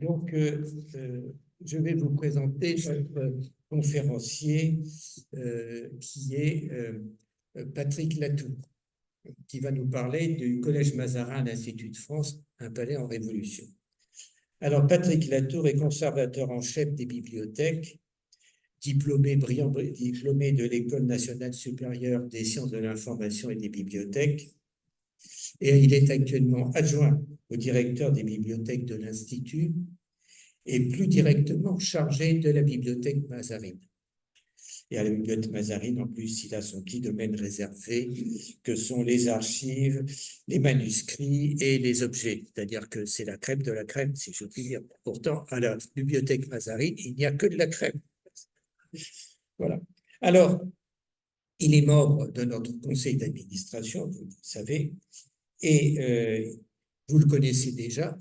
Donc, je vais vous présenter notre conférencier qui est Patrick Latour, qui va nous parler du Collège Mazarin à l'Institut de France, un palais en révolution. Alors, Patrick Latour est conservateur en chef des bibliothèques, diplômé de l'École nationale supérieure des sciences de l'information et des bibliothèques, et il est actuellement adjoint au directeur des bibliothèques de l'Institut et plus directement chargé de la bibliothèque Mazarine. Et à la bibliothèque Mazarine, en plus, il a son petit domaine réservé, que sont les archives, les manuscrits et les objets. C'est-à-dire que c'est la crème de la crème, si je puis dire. Pourtant, à la bibliothèque Mazarine, il n'y a que de la crème. Voilà. Alors, il est membre de notre conseil d'administration, vous le savez, et vous le connaissez déjà,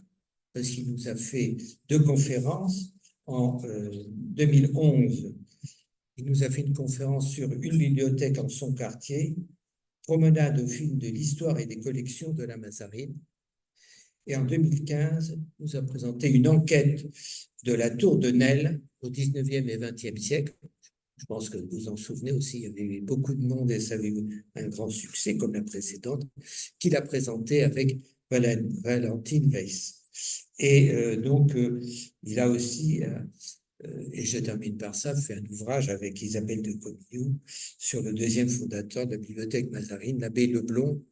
parce qu'il nous a fait 2 conférences. En 2011, il nous a fait une conférence sur une bibliothèque en son quartier, promenade au fil de l'histoire et des collections de la Mazarine. Et en 2015, il nous a présenté une enquête de la tour de Nesle au 19e et 20e siècle. Je pense que vous vous en souvenez aussi, il y avait eu beaucoup de monde et ça avait eu un grand succès comme la précédente, qu'il a présenté avec Valentine Weiss. Et donc, il a aussi, et je termine par ça, fait un ouvrage avec Isabelle de Commiou sur le 2e fondateur de la bibliothèque Mazarine, l'abbé Leblond,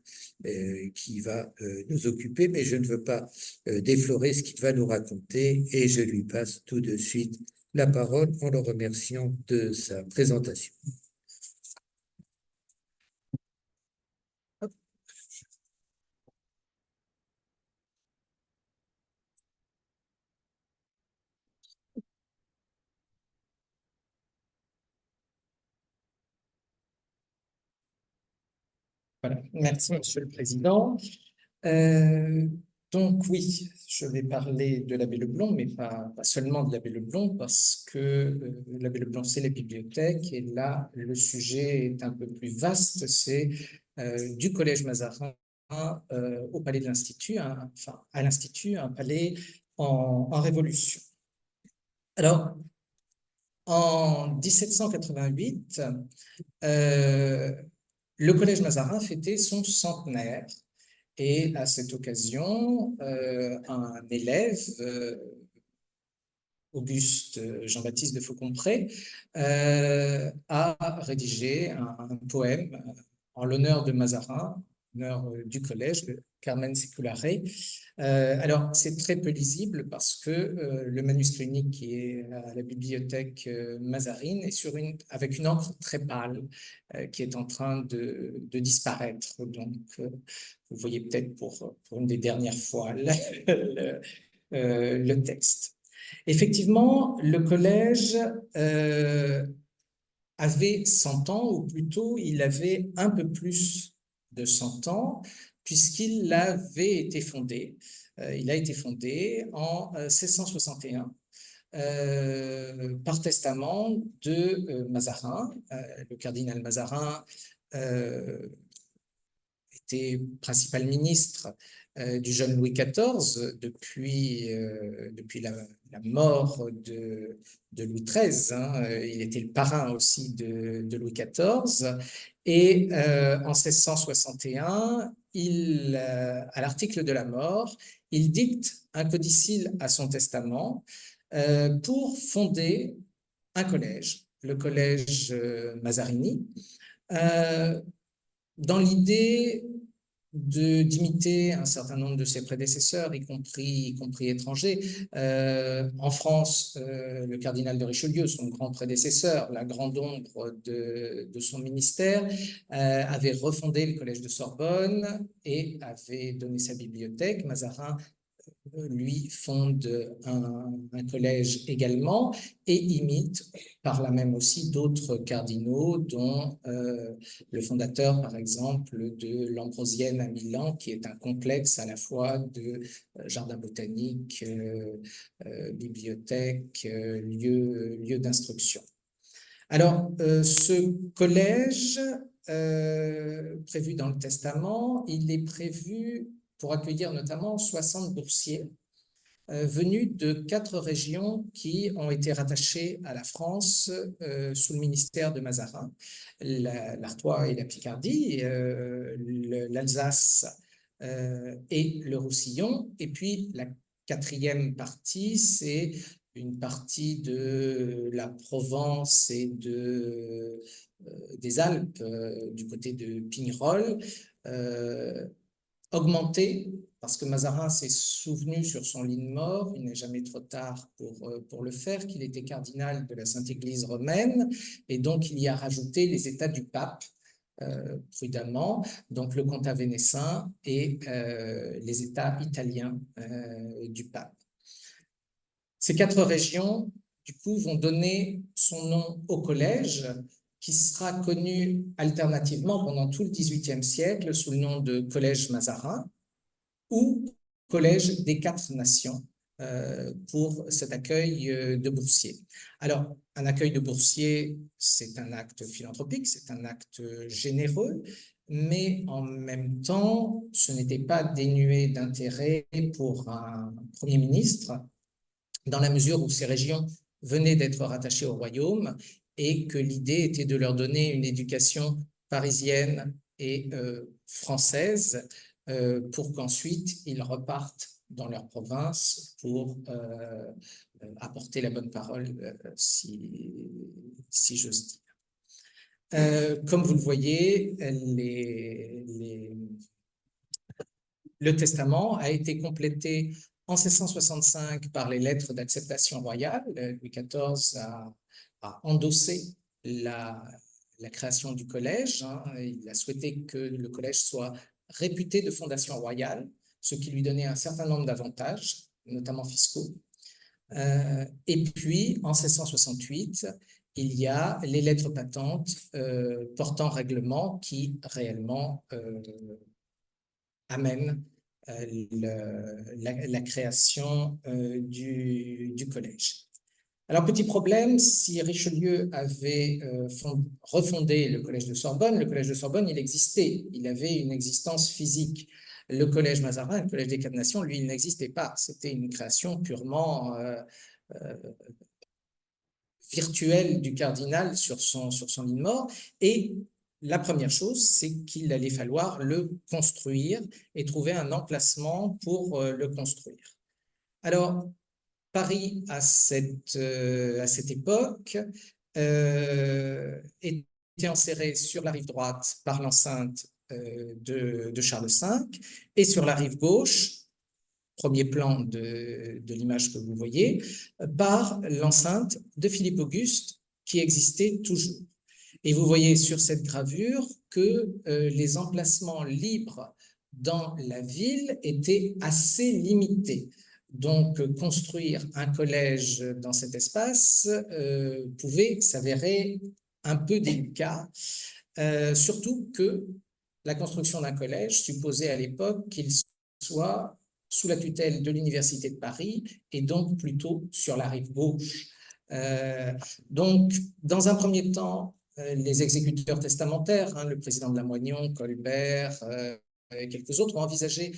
qui va nous occuper, mais je ne veux pas déflorer ce qu'il va nous raconter et je lui passe tout de suite la parole en le remerciant de sa présentation. Voilà. Merci, Monsieur le Président. Donc oui, je vais parler de l'abbé Leblond, mais pas seulement de l'abbé Leblond, parce que l'abbé Leblond, c'est la bibliothèque, et là, le sujet est un peu plus vaste, c'est du Collège Mazarin au palais de l'Institut, enfin à l'Institut, un palais en révolution. Alors, en 1788, le Collège Mazarin fêtait son centenaire et à cette occasion, un élève, Auguste Jean-Baptiste de Faucompré, a rédigé un poème en l'honneur de Mazarin, en l'honneur du collège, le Carmen Seculare. Alors, c'est très peu lisible parce que le manuscrit unique qui est à la bibliothèque Mazarine est avec une encre très pâle qui est en train de disparaître. Donc, vous voyez peut-être pour une des dernières fois le texte. Effectivement, le collège avait 100 ans, ou plutôt il avait un peu plus de 100 ans, puisqu'il avait été fondé. Il a été fondé en 1661 par testament de Mazarin. Le cardinal Mazarin était principal ministre du jeune Louis XIV depuis la mort de Louis XIII. Il était le parrain aussi de Louis XIV. Et en 1661, à l'article de la mort, il dicte un codicille à son testament pour fonder un collège, le collège Mazarini, dans l'idée d'imiter un certain nombre de ses prédécesseurs, y compris étrangers. En France, le cardinal de Richelieu, son grand prédécesseur, la grande ombre de son ministère, avait refondé le collège de Sorbonne et avait donné sa bibliothèque. Mazarin lui fonde un collège également et imite par là même aussi d'autres cardinaux, dont le fondateur, par exemple, de l'Ambrosienne à Milan, qui est un complexe à la fois de jardin botanique, bibliothèque, lieu d'instruction. Alors, ce collège prévu dans le testament, il est prévu pour accueillir notamment 60 boursiers venus de 4 régions qui ont été rattachées à la France sous le ministère de Mazarin, l'Artois et la Picardie, l'Alsace et le Roussillon. Et puis la 4e partie, c'est une partie de la Provence et des Alpes, du côté de Pignerol, augmentée, parce que Mazarin s'est souvenu sur son lit de mort, il n'est jamais trop tard pour le faire, qu'il était cardinal de la Sainte Église romaine, et donc il y a rajouté les États du pape, prudemment, donc le comtat vénécin et les États italiens du pape. Ces 4 régions, du coup, vont donner son nom au collège, qui sera connu alternativement pendant tout le XVIIIe siècle sous le nom de Collège Mazarin ou Collège des 4 Nations pour cet accueil de boursiers. Alors, un accueil de boursiers, c'est un acte philanthropique, c'est un acte généreux, mais en même temps, ce n'était pas dénué d'intérêt pour un Premier ministre, dans la mesure où ces régions venaient d'être rattachées au royaume et que l'idée était de leur donner une éducation parisienne et française pour qu'ensuite ils repartent dans leur province pour apporter la bonne parole, si j'ose dire. Comme vous le voyez, le testament a été complété en 1665 par les lettres d'acceptation royale. Louis XIV a endossé la création du collège. Il a souhaité que le collège soit réputé de fondation royale, ce qui lui donnait un certain nombre d'avantages, notamment fiscaux. Et puis, en 1668, il y a les lettres patentes portant règlement qui réellement amènent la création du collège. Alors, petit problème, si Richelieu avait refondé le collège de Sorbonne, il existait, il avait une existence physique. Le collège Mazarin, le collège des 4 Nations, lui, il n'existait pas. C'était une création purement virtuelle du cardinal sur son lit de mort. Et la première chose, c'est qu'il allait falloir le construire et trouver un emplacement pour le construire. Alors, Paris, à cette époque, était enserré sur la rive droite par l'enceinte de Charles V et sur la rive gauche, premier plan de l'image que vous voyez, par l'enceinte de Philippe Auguste qui existait toujours. Et vous voyez sur cette gravure que les emplacements libres dans la ville étaient assez limités. Donc, construire un collège dans cet espace pouvait s'avérer un peu délicat, surtout que la construction d'un collège supposait à l'époque qu'il soit sous la tutelle de l'Université de Paris et donc plutôt sur la rive gauche. Donc, dans un premier temps, les exécuteurs testamentaires, le président de Lamoignon, Colbert et quelques autres ont envisagé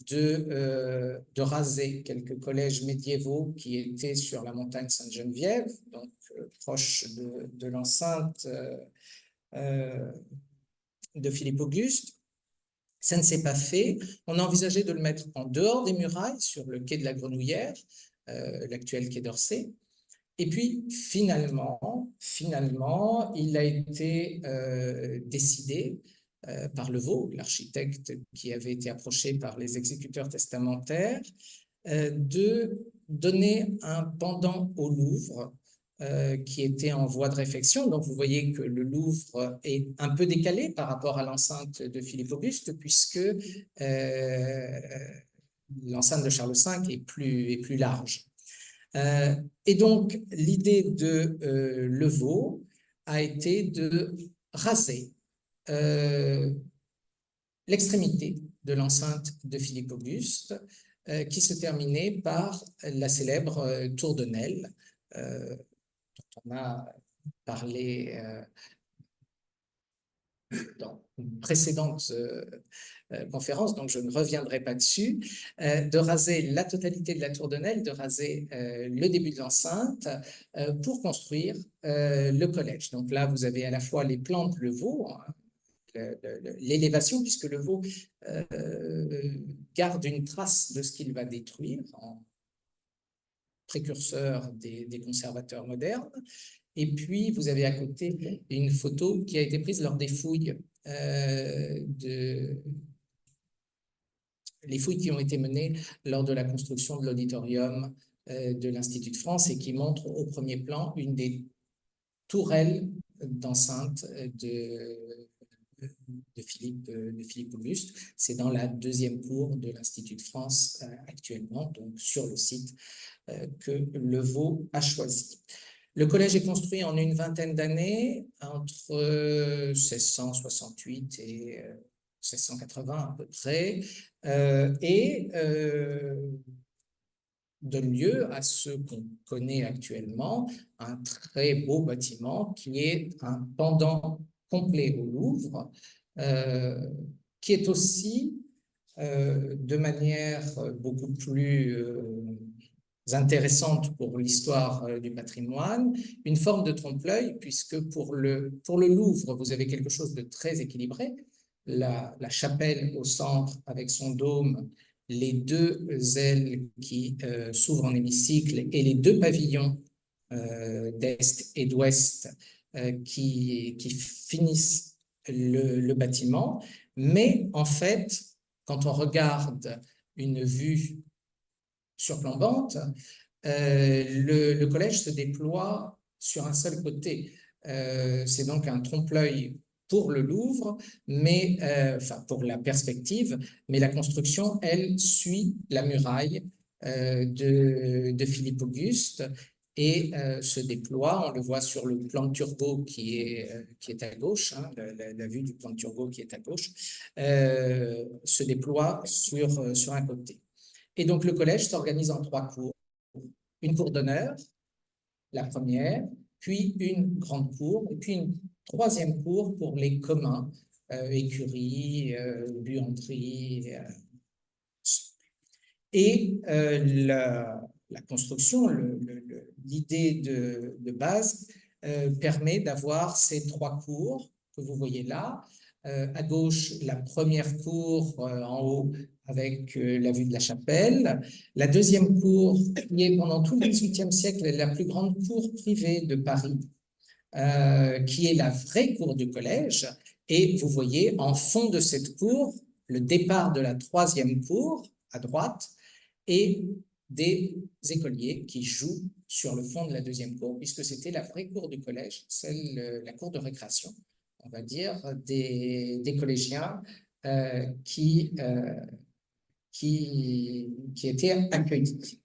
de raser quelques collèges médiévaux qui étaient sur la montagne Sainte-Geneviève, donc proche de l'enceinte de Philippe Auguste. Ça ne s'est pas fait. On a envisagé de le mettre en dehors des murailles, sur le quai de la Grenouillère, l'actuel quai d'Orsay. Et puis, finalement, il a été décidé par Levaux, l'architecte qui avait été approché par les exécuteurs testamentaires, de donner un pendant au Louvre qui était en voie de réfection. Donc, vous voyez que le Louvre est un peu décalé par rapport à l'enceinte de Philippe Auguste, puisque l'enceinte de Charles V est plus large. Et donc, l'idée de Levaux a été de raser l'extrémité de l'enceinte de Philippe Auguste, qui se terminait par la célèbre tour de Nesle, dont on a parlé dans une précédente conférence, donc je ne reviendrai pas dessus, de raser la totalité de la tour de Nesle, de raser le début de l'enceinte pour construire le collège. Donc là, vous avez à la fois les plans de Levaux, hein, l'élévation, puisque Levaux garde une trace de ce qu'il va détruire en précurseur des conservateurs modernes. Et puis, vous avez à côté une photo qui a été prise lors des fouilles les fouilles qui ont été menées lors de la construction de l'auditorium de l'Institut de France et qui montre au premier plan une des tourelles d'enceinte de Philippe Auguste. C'est dans la deuxième cour de l'Institut de France actuellement, donc sur le site que Levaux a choisi. Le collège est construit en une vingtaine d'années, entre 1668 et 1680 à peu près, et donne lieu à ce qu'on connaît actuellement, un très beau bâtiment qui est un pendant complet au Louvre, qui est aussi, de manière beaucoup plus intéressante pour l'histoire du patrimoine, une forme de trompe-l'œil, puisque pour le Louvre, vous avez quelque chose de très équilibré, la chapelle au centre avec son dôme, les deux ailes qui s'ouvrent en hémicycle et les deux pavillons d'est et d'ouest qui finissent le bâtiment. Mais en fait, quand on regarde une vue surplombante, le collège se déploie sur un seul côté. C'est donc un trompe-l'œil pour le Louvre, mais enfin pour la perspective, mais la construction, elle, suit la muraille de Philippe Auguste et se déploie, on le voit sur le plan de Turgot qui est à gauche, hein, la vue du plan de Turgot qui est à gauche, se déploie sur un côté. Et donc, le collège s'organise en 3 cours. Une cour d'honneur, la première, puis une grande cour, et puis une 3e cour pour les communs, écurie, buanderie. Et la construction, l'idée de base permet d'avoir ces 3 cours que vous voyez là. À gauche, la première cour en haut avec la vue de la chapelle. La deuxième cour, qui est pendant tout le XVIIIe siècle la plus grande cour privée de Paris, qui est la vraie cour du collège. Et vous voyez en fond de cette cour le départ de la 3e cour à droite et des écoliers qui jouent sur le fond de la 2e cour, puisque c'était la vraie cour du collège, la cour de récréation, on va dire, des collégiens qui étaient accueillis.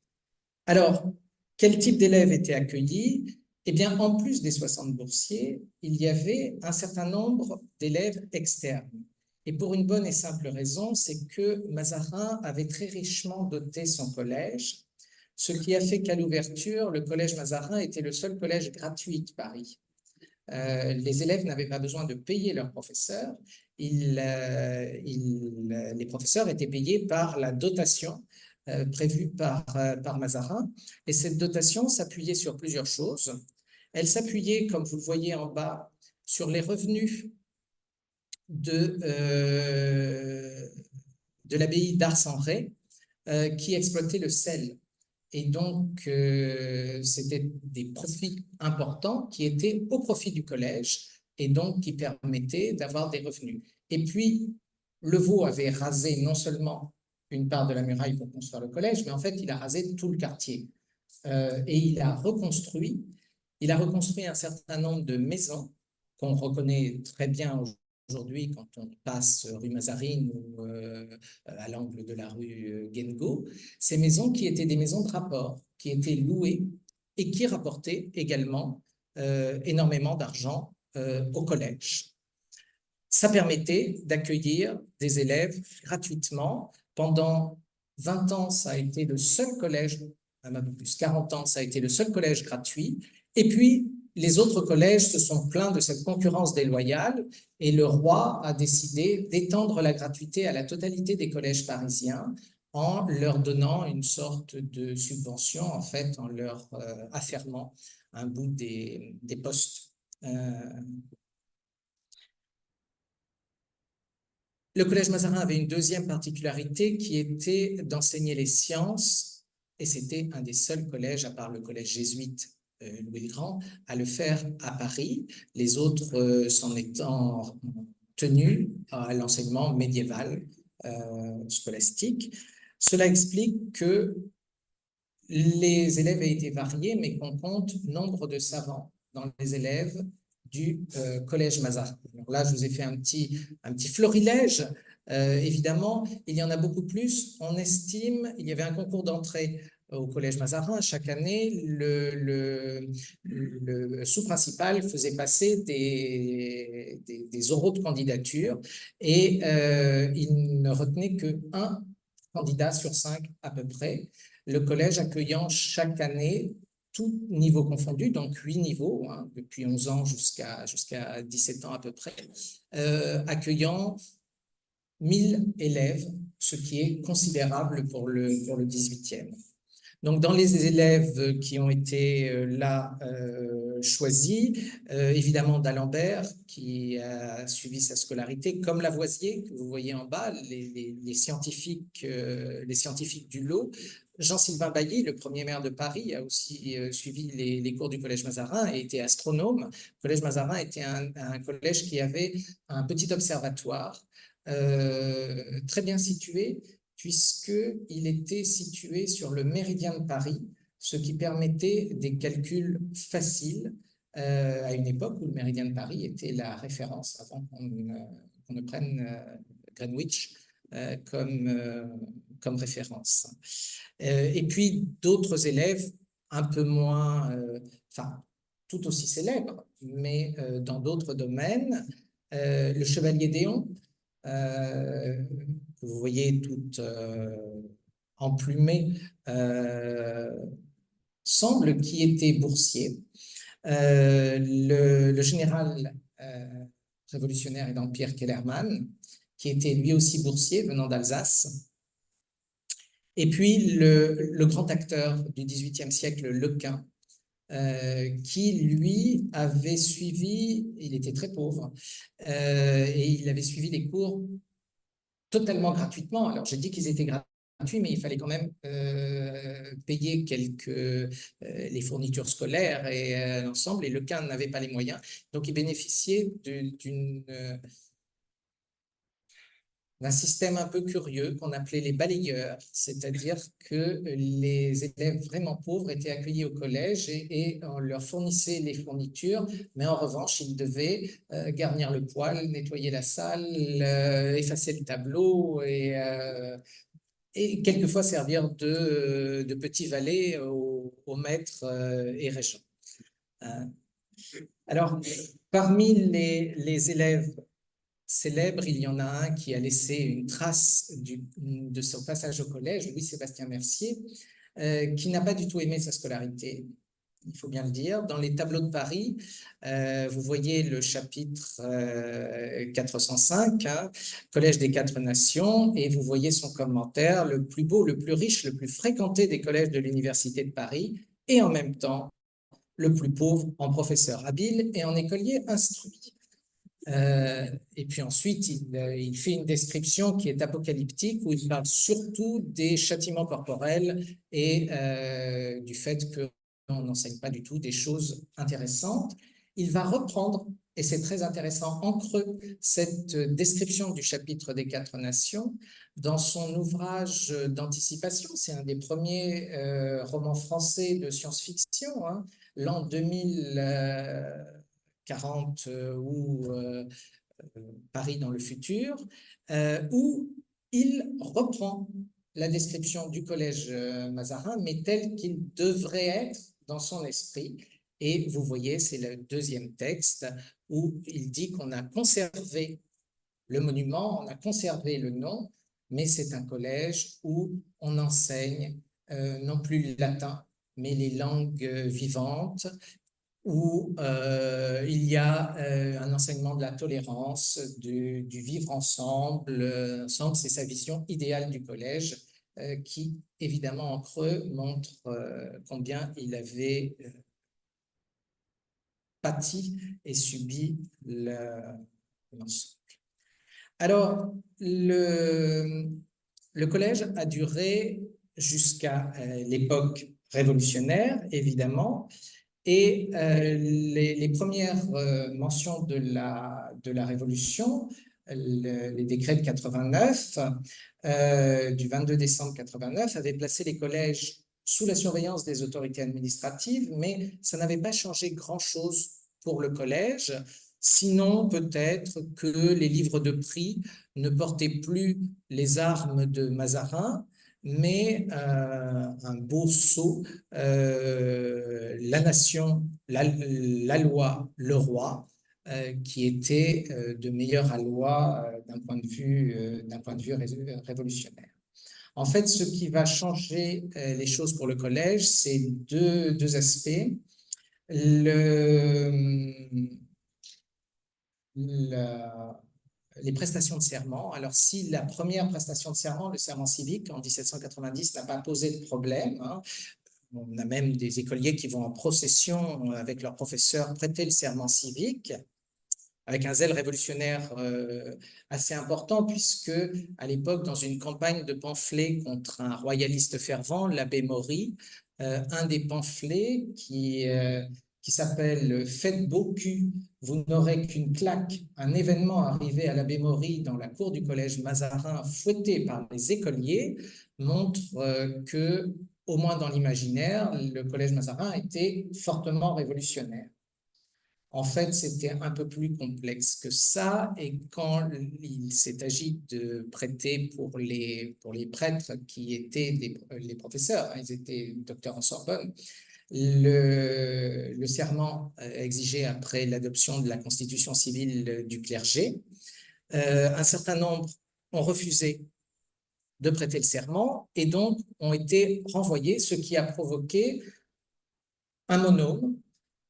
Alors, quel type d'élèves étaient accueillis? Eh bien, en plus des 60 boursiers, il y avait un certain nombre d'élèves externes. Et pour une bonne et simple raison, c'est que Mazarin avait très richement doté son collège, ce qui a fait qu'à l'ouverture, le collège Mazarin était le seul collège gratuit de Paris. Les élèves n'avaient pas besoin de payer leurs professeurs. Les professeurs étaient payés par la dotation prévue par Mazarin. Et cette dotation s'appuyait sur plusieurs choses. Elle s'appuyait, comme vous le voyez en bas, sur les revenus de l'abbaye d'Ars-en-Ré qui exploitait le sel. Et donc, c'était des profits importants qui étaient au profit du collège et donc qui permettaient d'avoir des revenus. Et puis, Levaux avait rasé non seulement une part de la muraille pour construire le collège, mais en fait, il a rasé tout le quartier. Et il a reconstruit un certain nombre de maisons qu'on reconnaît très bien aujourd'hui quand on passe rue Mazarine ou à l'angle de la rue Guénégaud. Ces maisons qui étaient des maisons de rapport, qui étaient louées et qui rapportaient également énormément d'argent au collège. Ça permettait d'accueillir des élèves gratuitement. Pendant 20 ans, ça a été le seul collège, même un peu plus, 40 ans, ça a été le seul collège gratuit. Et puis, les autres collèges se sont plaints de cette concurrence déloyale et le roi a décidé d'étendre la gratuité à la totalité des collèges parisiens en leur donnant une sorte de subvention, en fait, en leur affermant un bout des postes. Le Collège Mazarin avait une deuxième particularité qui était d'enseigner les sciences, et c'était un des seuls collèges, à part le collège jésuite Louis le Grand, à le faire à Paris, les autres s'en étant tenus à l'enseignement médiéval scolastique. Cela explique que les élèves aient été variés, mais qu'on compte nombre de savants dans les élèves du Collège Mazarin. Alors là, je vous ai fait un petit florilège. Évidemment, il y en a beaucoup plus. On estime, il y avait un concours d'entrée au Collège Mazarin. Chaque année, le sous-principal faisait passer des oraux de candidature et il ne retenait qu'un candidat sur 5 à peu près. Le collège accueillant chaque année, tout niveau confondu, donc 8 niveaux, hein, depuis 11 ans jusqu'à 17 ans à peu près, accueillant 1000 élèves, ce qui est considérable pour le 18e. Donc, dans les élèves qui ont été là choisis, évidemment d'Alembert, qui a suivi sa scolarité, comme Lavoisier, que vous voyez en bas, les scientifiques du lot. Jean-Sylvain Bailly, le premier maire de Paris, a aussi suivi les cours du Collège Mazarin et était astronome. Le Collège Mazarin était un collège qui avait un petit observatoire très bien situé, puisqu'il était situé sur le méridien de Paris, ce qui permettait des calculs faciles à une époque où le méridien de Paris était la référence, avant qu'on ne prenne Greenwich comme référence. Et puis d'autres élèves un peu moins, enfin tout aussi célèbres, mais dans d'autres domaines, le chevalier d'Éon, que vous voyez tout emplumé, semble qui était boursier. Le général révolutionnaire et d'Empire Kellermann, qui était lui aussi boursier venant d'Alsace. Et puis le grand acteur du XVIIIe siècle, Lequin, qui lui avait suivi, il était très pauvre, et il avait suivi les cours totalement gratuitement. Alors, je dis qu'ils étaient gratuits, mais il fallait quand même payer les fournitures scolaires et l'ensemble, et Lequin n'avait pas les moyens. Donc, il bénéficiait d'un système un peu curieux qu'on appelait les balayeurs, c'est-à-dire que les élèves vraiment pauvres étaient accueillis au collège et on leur fournissait les fournitures, mais en revanche, ils devaient garnir le poêle, nettoyer la salle, effacer le tableau et quelquefois servir de petits valets aux maîtres et régents. Alors, parmi les élèves célèbre, il y en a un qui a laissé une trace de son passage au collège, Louis-Sébastien Mercier, qui n'a pas du tout aimé sa scolarité, il faut bien le dire. Dans les tableaux de Paris, vous voyez le chapitre 405, hein, Collège des Quatre Nations, et vous voyez son commentaire, le plus beau, le plus riche, le plus fréquenté des collèges de l'Université de Paris, et en même temps, le plus pauvre en professeur habile et en écolier instruit. Et puis ensuite, il fait une description qui est apocalyptique où il parle surtout des châtiments corporels et du fait qu'on n'enseigne pas du tout des choses intéressantes. Il va reprendre, et c'est très intéressant, en creux, cette description du chapitre des Quatre Nations dans son ouvrage d'anticipation. C'est un des premiers romans français de science-fiction, hein, l'an 2040 ou Paris dans le futur, où il reprend la description du collège Mazarin, mais tel qu'il devrait être dans son esprit. Et vous voyez, c'est le deuxième texte où il dit qu'on a conservé le monument, on a conservé le nom, mais c'est un collège où on enseigne non plus le latin, mais les langues vivantes, où il y a un enseignement de la tolérance, du vivre ensemble. Ensemble, c'est sa vision idéale du collège qui, évidemment, en creux, montre combien il avait pâti et subi l'ensemble. Alors, le collège a duré jusqu'à l'époque révolutionnaire, évidemment, et les premières mentions de la Révolution, les décrets de 89, du 22 décembre 89, avaient placé les collèges sous la surveillance des autorités administratives, mais ça n'avait pas changé grand-chose pour le collège, sinon peut-être que les livres de prix ne portaient plus les armes de Mazarin, mais un beau sceau, la nation, la loi, le roi, qui était de meilleure loi d'un point de vue révolutionnaire. En fait, ce qui va changer les choses pour le collège, c'est deux aspects. Les prestations de serment. Alors, si la première prestation de serment, le serment civique, en 1790, n'a pas posé de problème, hein, on a même des écoliers qui vont en procession avec leurs professeurs prêter le serment civique, avec un zèle révolutionnaire assez important, puisque à l'époque, dans une campagne de pamphlets contre un royaliste fervent, l'abbé Maury, un des pamphlets qui s'appelle « Faites beau cul, vous n'aurez qu'une claque », un événement arrivé à l'abbé Maury dans la cour du collège Mazarin, fouetté par les écoliers, montre que, au moins dans l'imaginaire, le collège Mazarin était fortement révolutionnaire. En fait, c'était un peu plus complexe que ça, et quand il s'est agi de prêter pour les prêtres qui étaient les professeurs, ils étaient docteurs en Sorbonne, le serment exigé après l'adoption de la constitution civile du clergé. Un certain nombre ont refusé de prêter le serment et donc ont été renvoyés, ce qui a provoqué un monôme,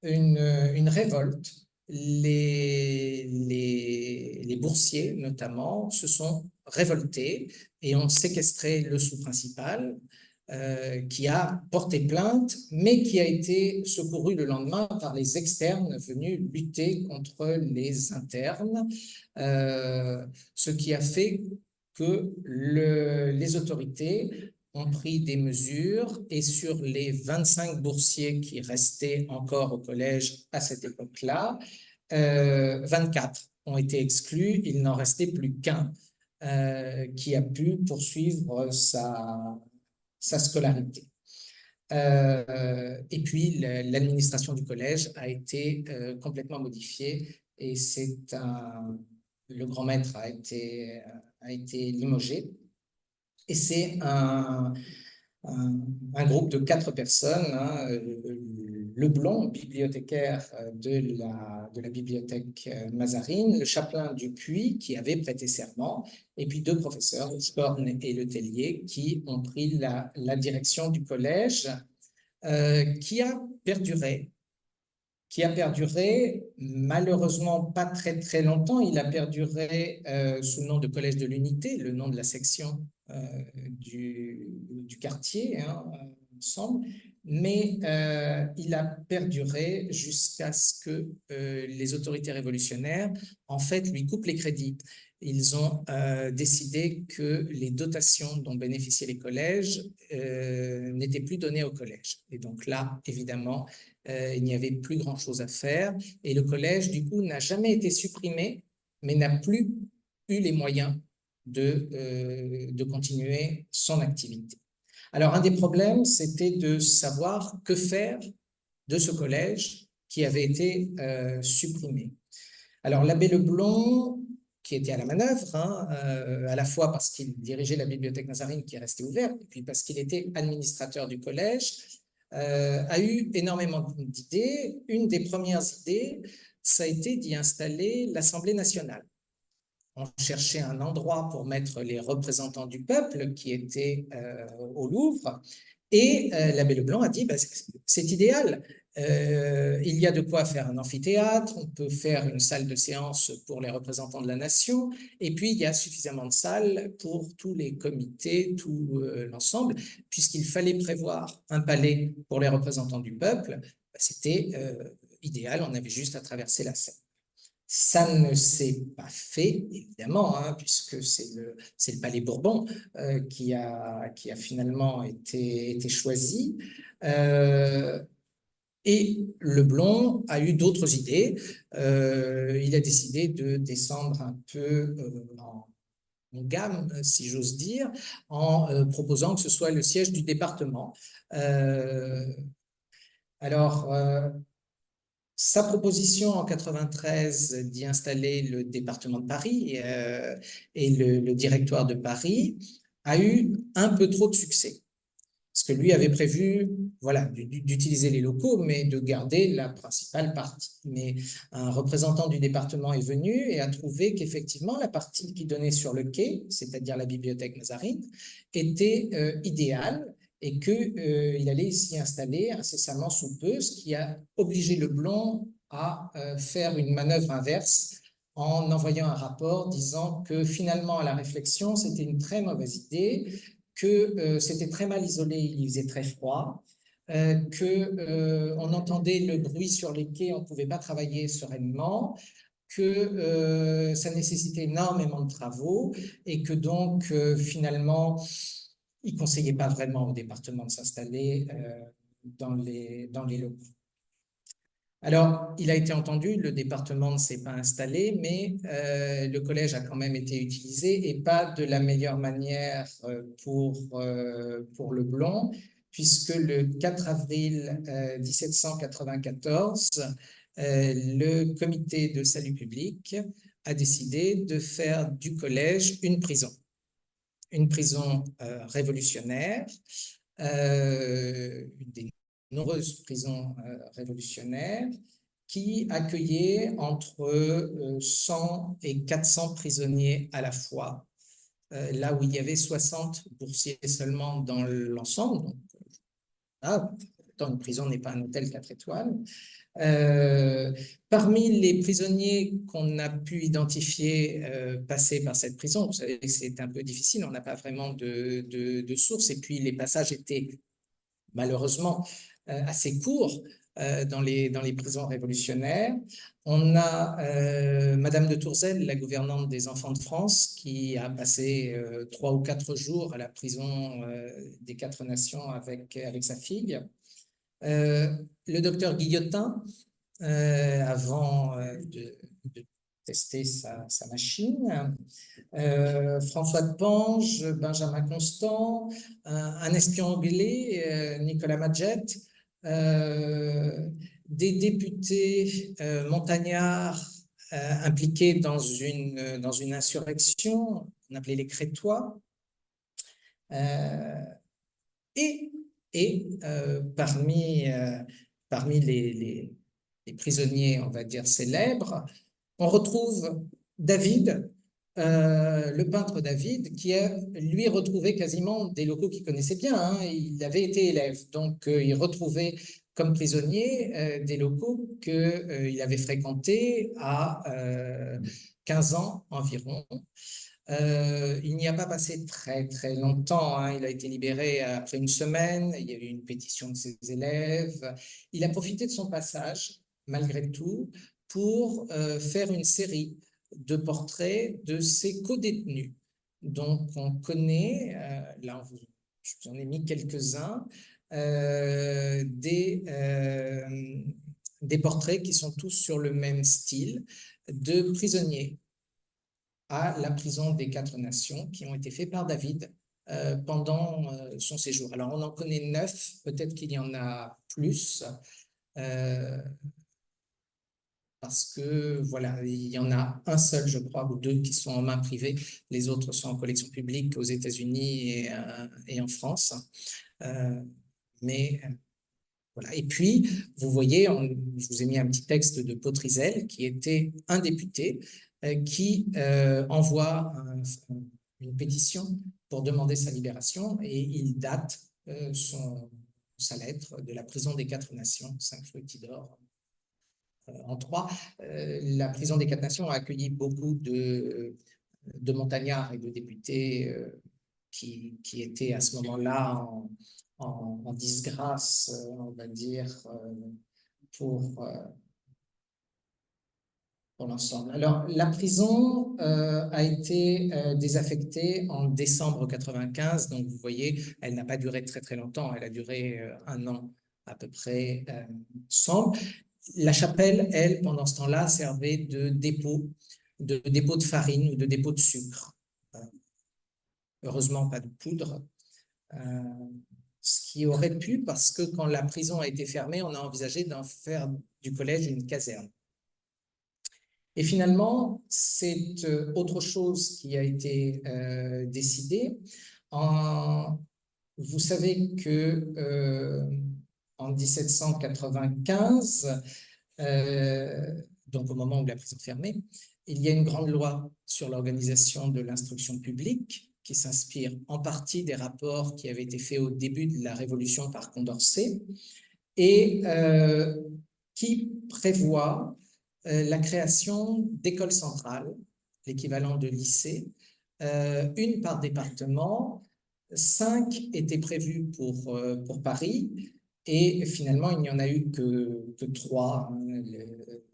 une révolte. Les boursiers, notamment, se sont révoltés et ont séquestré le sous-principal, qui a porté plainte, mais qui a été secouru le lendemain par les externes venus lutter contre les internes, ce qui a fait que les autorités ont pris des mesures, et sur les 25 boursiers qui restaient encore au collège à cette époque-là, 24 ont été exclus, il n'en restait plus qu'un qui a pu poursuivre sa scolarité. Et puis, l'administration du collège a été complètement modifiée, et le grand maître a été limogé. Et c'est un groupe de 4 personnes, hein, Leblond, bibliothécaire de la bibliothèque Mazarine, le chapelain Dupuis, qui avait prêté serment, et puis 2 professeurs, Schorn et Letellier, qui ont pris la direction du collège, qui a perduré, malheureusement pas très très longtemps. Il a perduré sous le nom de Collège de l'Unité, le nom de la section du quartier, hein, ensemble, mais il a perduré jusqu'à ce que les autorités révolutionnaires, en fait, lui coupent les crédits. Ils ont décidé que les dotations dont bénéficiaient les collèges n'étaient plus données au collège. Et donc là, évidemment, il n'y avait plus grand-chose à faire. Et le collège, du coup, n'a jamais été supprimé, mais n'a plus eu les moyens de continuer son activité. Alors, un des problèmes, c'était de savoir que faire de ce collège qui avait été supprimé. Alors, l'abbé Leblond, qui était à la manœuvre, hein, à la fois parce qu'il dirigeait la bibliothèque Mazarine qui est restée ouverte, et puis parce qu'il était administrateur du collège, a eu énormément d'idées. Une des premières idées, ça a été d'y installer l'Assemblée nationale. On cherchait un endroit pour mettre les représentants du peuple qui étaient au Louvre, et l'abbé Leblanc a dit bah, c'est idéal. Il y a de quoi faire un amphithéâtre, on peut faire une salle de séance pour les représentants de la nation, et puis il y a suffisamment de salles pour tous les comités, tout l'ensemble, puisqu'il fallait prévoir un palais pour les représentants du peuple. C'était idéal, on avait juste à traverser la Seine. Ça ne s'est pas fait, évidemment, hein, puisque c'est le palais Bourbon qui a finalement été choisi. Et Leblond a eu d'autres idées. Il a décidé de descendre un peu en gamme, si j'ose dire, en proposant que ce soit le siège du département. Alors, sa proposition en 93 d'y installer le département de Paris et le directoire de Paris a eu un peu trop de succès. Parce que lui avait prévu, voilà, d'utiliser les locaux, mais de garder la principale partie. Mais un représentant du département est venu et a trouvé qu'effectivement, la partie qui donnait sur le quai, c'est-à-dire la bibliothèque Mazarine, était idéale et qu'il allait s'y installer incessamment sous peu, ce qui a obligé Leblond à faire une manœuvre inverse en envoyant un rapport disant que finalement, à la réflexion, c'était une très mauvaise idée, que c'était très mal isolé, il faisait très froid, qu'on entendait le bruit sur les quais, on ne pouvait pas travailler sereinement, que ça nécessitait énormément de travaux et que donc finalement, il ne conseillait pas vraiment au département de s'installer dans les locaux. Alors, il a été entendu, le département ne s'est pas installé, mais le collège a quand même été utilisé et pas de la meilleure manière pour Leblond, puisque le 4 avril 1794, le comité de salut public a décidé de faire du collège une prison révolutionnaire, des nombreuses prisons révolutionnaires qui accueillaient entre 100 et 400 prisonniers à la fois, là où il y avait 60 boursiers seulement dans l'ensemble. Donc, pourtant, une prison n'est pas un hôtel 4 étoiles. Parmi les prisonniers qu'on a pu identifier passer par cette prison, vous savez, c'est un peu difficile, on n'a pas vraiment de sources, et puis les passages étaient malheureusement assez courts dans les prisons révolutionnaires. On a Madame de Tourzel, la gouvernante des enfants de France, qui a passé 3 ou 4 jours à la prison des 4 Nations avec sa fille. Le docteur Guillotin, avant de tester sa machine, François de Pange, Benjamin Constant, un espion anglais, Nicolas Madjet, des députés montagnards impliqués dans une insurrection, on appelait les Crétois, et parmi les prisonniers, on va dire, célèbres, on retrouve David, le peintre David, qui a, lui, retrouvé quasiment des locaux qu'il connaissait bien, hein. Il avait été élève, donc il retrouvait comme prisonnier des locaux qu'il avait fréquentés à 15 ans environ. Il n'y a pas passé très très longtemps, hein. Il a été libéré après une semaine, il y a eu une pétition de ses élèves. Il a profité de son passage, malgré tout, pour faire une série de portraits de ses co-détenus. Donc on connaît, là je vous en ai mis quelques-uns, des portraits qui sont tous sur le même style de prisonniers à la prison des 4 Nations qui ont été faits par David pendant son séjour. Alors, on en connaît 9, peut-être qu'il y en a plus, parce que, voilà, il y en a un seul, je crois, ou 2 qui sont en main privée, les autres sont en collection publique aux États-Unis et en France. Mais voilà. Et puis, vous voyez, je vous ai mis un petit texte de Potrizelle, qui était un député qui envoie une pétition pour demander sa libération, et il date sa lettre, de la prison des 4 nations, 5 Fructidor en 3. La prison des 4 nations a accueilli beaucoup de montagnards et de députés qui étaient à ce moment-là en disgrâce, on va dire, pour l'ensemble. Alors, la prison a été désaffectée en décembre 95, donc vous voyez, elle n'a pas duré très très longtemps, elle a duré 1 an à peu près ensemble. La chapelle, elle, pendant ce temps-là, servait de dépôt de farine ou de dépôt de sucre. Heureusement, pas de poudre. Ce qui aurait pu, parce que quand la prison a été fermée, on a envisagé d'en faire du collège une caserne. Et finalement, c'est autre chose qui a été décidée. Vous savez que en 1795, donc au moment où la prison fermée, il y a une grande loi sur l'organisation de l'instruction publique qui s'inspire en partie des rapports qui avaient été faits au début de la Révolution par Condorcet et qui prévoit la création d'écoles centrales, l'équivalent de lycées, une par département. 5 étaient prévues pour Paris, et finalement, il n'y en a eu que 3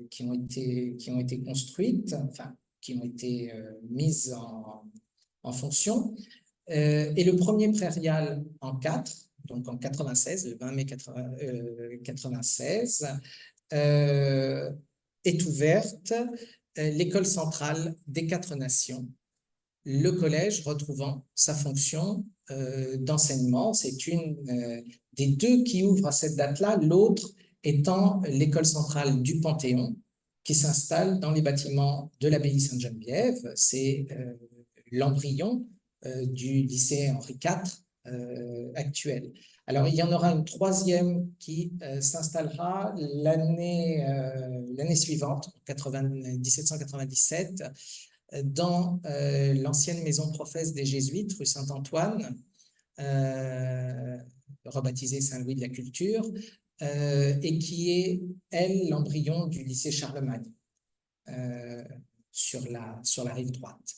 qui ont été construites, enfin, qui ont été mises en fonction. Et le premier prairial en 4, donc en 96, le 20 mai 96, est ouverte l'école centrale des 4 nations, le collège retrouvant sa fonction d'enseignement. C'est une des 2 qui ouvre à cette date-là, l'autre étant l'école centrale du Panthéon, qui s'installe dans les bâtiments de l'abbaye Sainte-Geneviève. C'est l'embryon du lycée Henri IV actuel. Alors, il y en aura une 3e qui s'installera l'année suivante, en 1797, dans l'ancienne maison professe des Jésuites, rue Saint-Antoine, rebaptisée Saint-Louis de la Culture, et qui est, elle, l'embryon du lycée Charlemagne, sur la rive droite.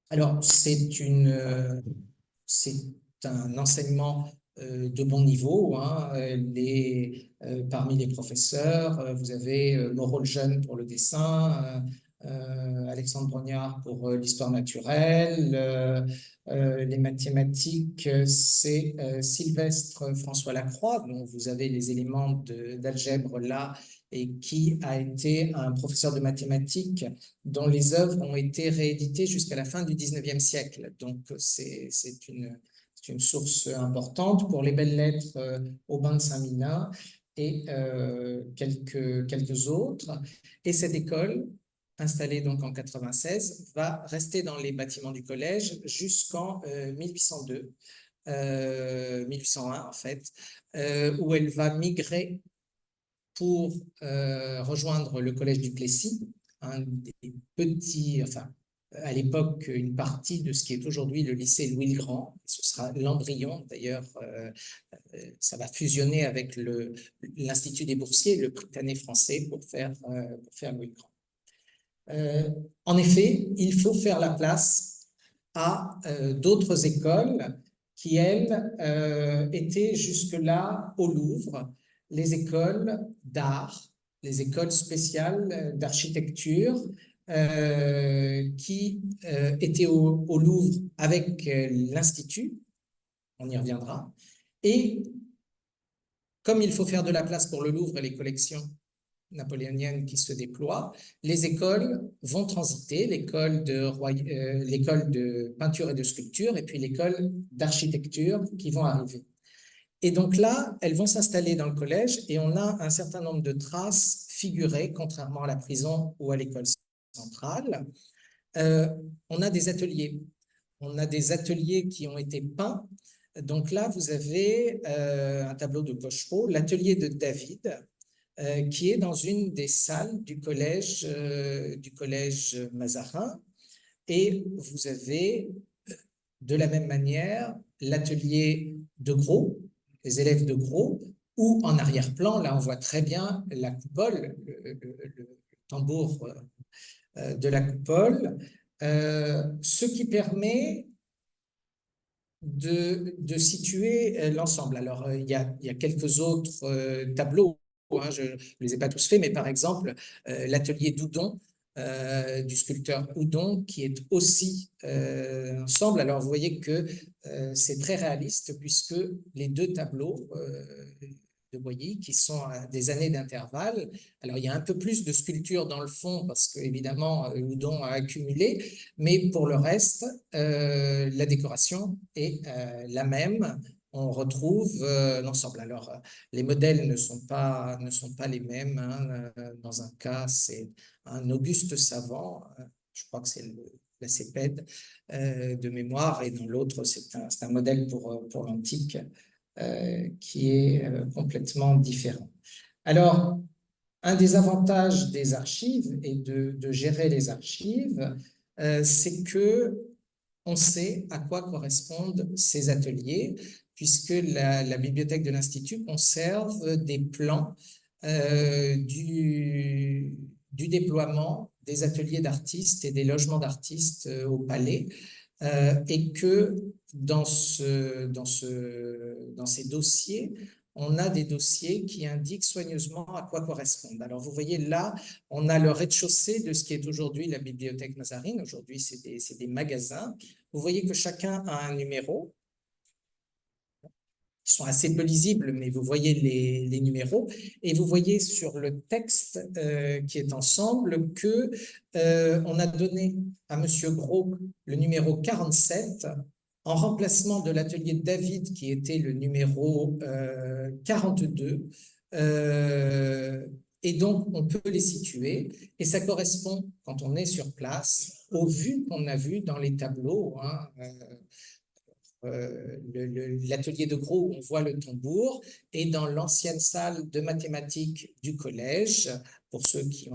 Alors, c'est un enseignement de bon niveau. Hein. Parmi les professeurs, vous avez Moreau-le-Jeune pour le dessin, Alexandre Brognard pour l'histoire naturelle, les mathématiques, c'est Sylvestre François Lacroix, dont vous avez les éléments d'algèbre là, et qui a été un professeur de mathématiques dont les œuvres ont été rééditées jusqu'à la fin du 19e siècle. Donc, c'est une source importante. Pour les belles lettres, Aubin de Saint-Minin et quelques autres. Et cette école, installée donc en 96, va rester dans les bâtiments du collège jusqu'en 1802, 1801 en fait, où elle va migrer pour rejoindre le collège du Plessis, un des petits, enfin, à l'époque, une partie de ce qui est aujourd'hui le lycée Louis-le-Grand. Ce sera l'embryon, d'ailleurs, ça va fusionner avec l'Institut des boursiers, le Prytanée français, pour faire Louis-le-Grand. En effet, il faut faire la place à d'autres écoles qui, elles, étaient jusque-là au Louvre, les écoles d'art, les écoles spéciales d'architecture qui étaient au Louvre avec l'Institut, on y reviendra, et comme il faut faire de la place pour le Louvre et les collections napoléoniennes qui se déploient, les écoles vont transiter, l'école de peinture et de sculpture et puis l'école d'architecture qui vont arriver. Et donc là, elles vont s'installer dans le collège et on a un certain nombre de traces figurées, contrairement à la prison ou à l'école centrale. On a des ateliers. On a des ateliers qui ont été peints. Donc là, vous avez un tableau de Cochereau, l'atelier de David, qui est dans une des salles du collège Mazarin. Et vous avez, de la même manière, l'atelier de Gros, les élèves de Gros, ou en arrière-plan, là on voit très bien la coupole, le tambour de la coupole, ce qui permet de situer l'ensemble. Alors, il y a quelques autres tableaux, hein, je ne les ai pas tous faits, mais par exemple, l'atelier d'Houdon, du sculpteur Houdon, qui est aussi ensemble. Alors, vous voyez que c'est très réaliste, puisque les deux tableaux de Boilly, qui sont à des années d'intervalle. Alors, il y a un peu plus de sculpture dans le fond, parce qu'évidemment, Houdon a accumulé, mais pour le reste, la décoration est la même. On retrouve l'ensemble. Alors, les modèles ne sont pas les mêmes, hein. Dans un cas, c'est un Auguste Savant, je crois que c'est la Cépède de mémoire, et dans l'autre, c'est un modèle pour l'antique qui est complètement différent. Alors, un des avantages des archives et de gérer les archives, c'est que on sait à quoi correspondent ces ateliers, puisque la bibliothèque de l'Institut conserve des plans du déploiement des ateliers d'artistes et des logements d'artistes au Palais, et que dans ces dossiers, on a des dossiers qui indiquent soigneusement à quoi correspondent. Alors, vous voyez là, on a le rez-de-chaussée de ce qui est aujourd'hui la bibliothèque Mazarine. Aujourd'hui, c'est des magasins. Vous voyez que chacun a un numéro. Ils sont assez peu lisibles, mais vous voyez les numéros. Et vous voyez sur le texte qui est ensemble que on a donné à Monsieur Gros le numéro 47 en remplacement de l'atelier de David qui était le numéro 42. Et donc, on peut les situer. Et ça correspond, quand on est sur place, aux vues qu'on a vues dans les tableaux, hein, l'atelier de Gros, on voit le tambour, et dans l'ancienne salle de mathématiques du collège, pour ceux qui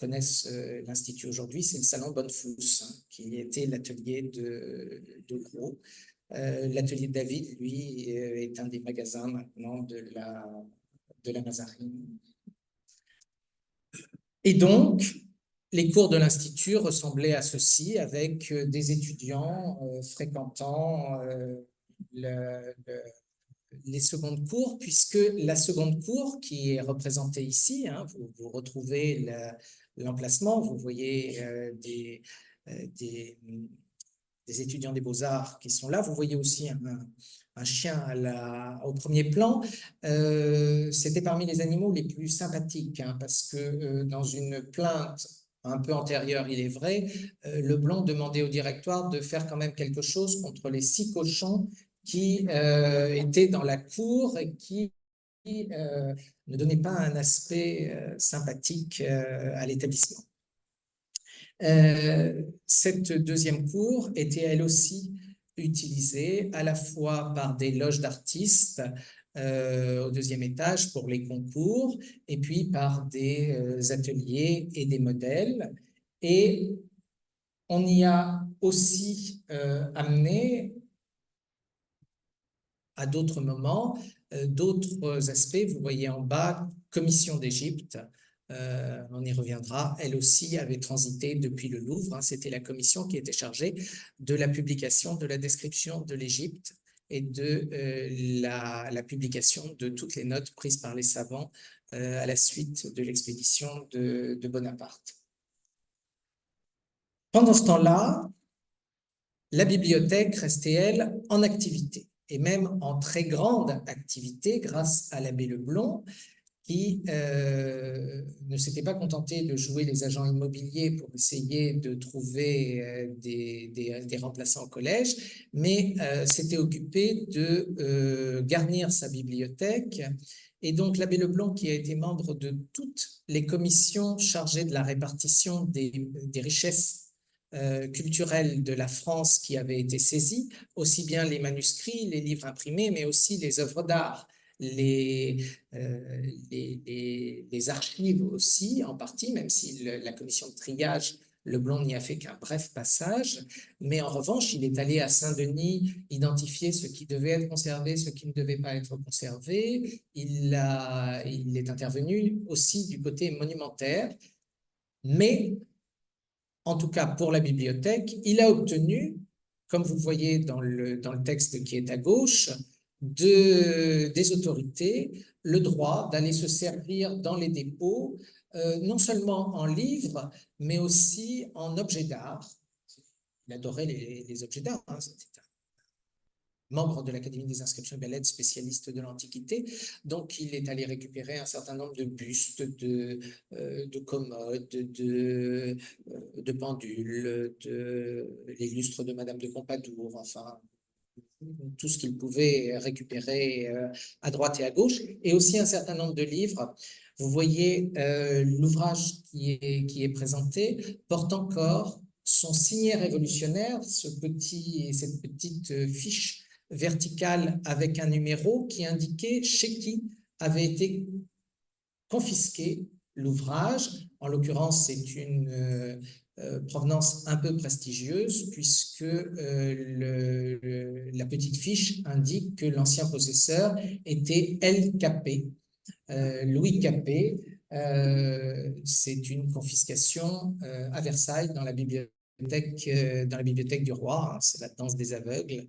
connaissent l'Institut aujourd'hui, c'est le salon Bonnefous, hein, qui était l'atelier de Gros. L'atelier de David, lui, est un des magasins maintenant de la Mazarine. Et donc, les cours de l'Institut ressemblaient à ceci, avec des étudiants fréquentant les secondes cours, puisque la seconde cour, qui est représentée ici, hein, vous retrouvez l'emplacement, vous voyez des étudiants des Beaux-Arts qui sont là, vous voyez aussi un chien au premier plan. C'était parmi les animaux les plus sympathiques, hein, parce que dans une plainte un peu antérieure, il est vrai, Leblond demandait au directoire de faire quand même quelque chose contre les 6 cochons qui étaient dans la cour et qui ne donnaient pas un aspect sympathique à l'établissement. Cette deuxième cour était elle aussi utilisée à la fois par des loges d'artistes au deuxième étage pour les concours, et puis par des ateliers et des modèles. Et on y a aussi amené à d'autres moments d'autres aspects. Vous voyez en bas, Commission d'Égypte. On y reviendra, elle aussi avait transité depuis le Louvre, hein. C'était la commission qui était chargée de la publication, de la description de l'Égypte et de la publication de toutes les notes prises par les savants à la suite de l'expédition de Bonaparte. Pendant ce temps-là, la bibliothèque restait, elle, en activité, et même en très grande activité grâce à l'abbé Leblond, qui ne s'était pas contenté de jouer les agents immobiliers pour essayer de trouver des remplaçants au collège, mais s'était occupé de garnir sa bibliothèque. Et donc l'abbé Leblond, qui a été membre de toutes les commissions chargées de la répartition des richesses culturelles de la France qui avaient été saisies, aussi bien les manuscrits, les livres imprimés, mais aussi les œuvres d'art, les archives aussi, en partie, même si la commission de triage Leblond n'y a fait qu'un bref passage, mais en revanche, il est allé à Saint-Denis identifier ce qui devait être conservé, ce qui ne devait pas être conservé. Il est intervenu aussi du côté monumentaire, mais en tout cas pour la bibliothèque, il a obtenu, comme vous voyez dans le texte qui est à gauche, des autorités le droit d'aller se servir dans les dépôts, non seulement en livres, mais aussi en objets d'art. Il adorait les objets d'art, hein, c'était un membre de l'Académie des inscriptions et belles-lettres, spécialiste de l'Antiquité. Donc, il est allé récupérer un certain nombre de bustes, de commodes, de pendules, les lustres de Madame de Pompadour, enfin, tout ce qu'il pouvait récupérer à droite et à gauche, et aussi un certain nombre de livres. Vous voyez, l'ouvrage qui est présenté porte encore son signet révolutionnaire, cette petite fiche verticale avec un numéro qui indiquait chez qui avait été confisqué l'ouvrage. En l'occurrence, c'est une provenance un peu prestigieuse puisque la petite fiche indique que l'ancien possesseur était L. Capet, Louis Capet. C'est une confiscation à Versailles dans la bibliothèque du roi, hein, c'est la danse des aveugles.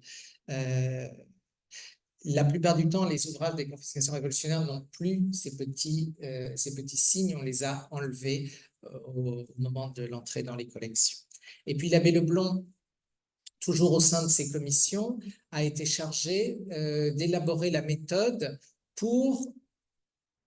La plupart du temps, les ouvrages des confiscations révolutionnaires n'ont plus ces petits signes, on les a enlevés au moment de l'entrée dans les collections. Et puis l'abbé Leblond, toujours au sein de ces commissions, a été chargé d'élaborer la méthode pour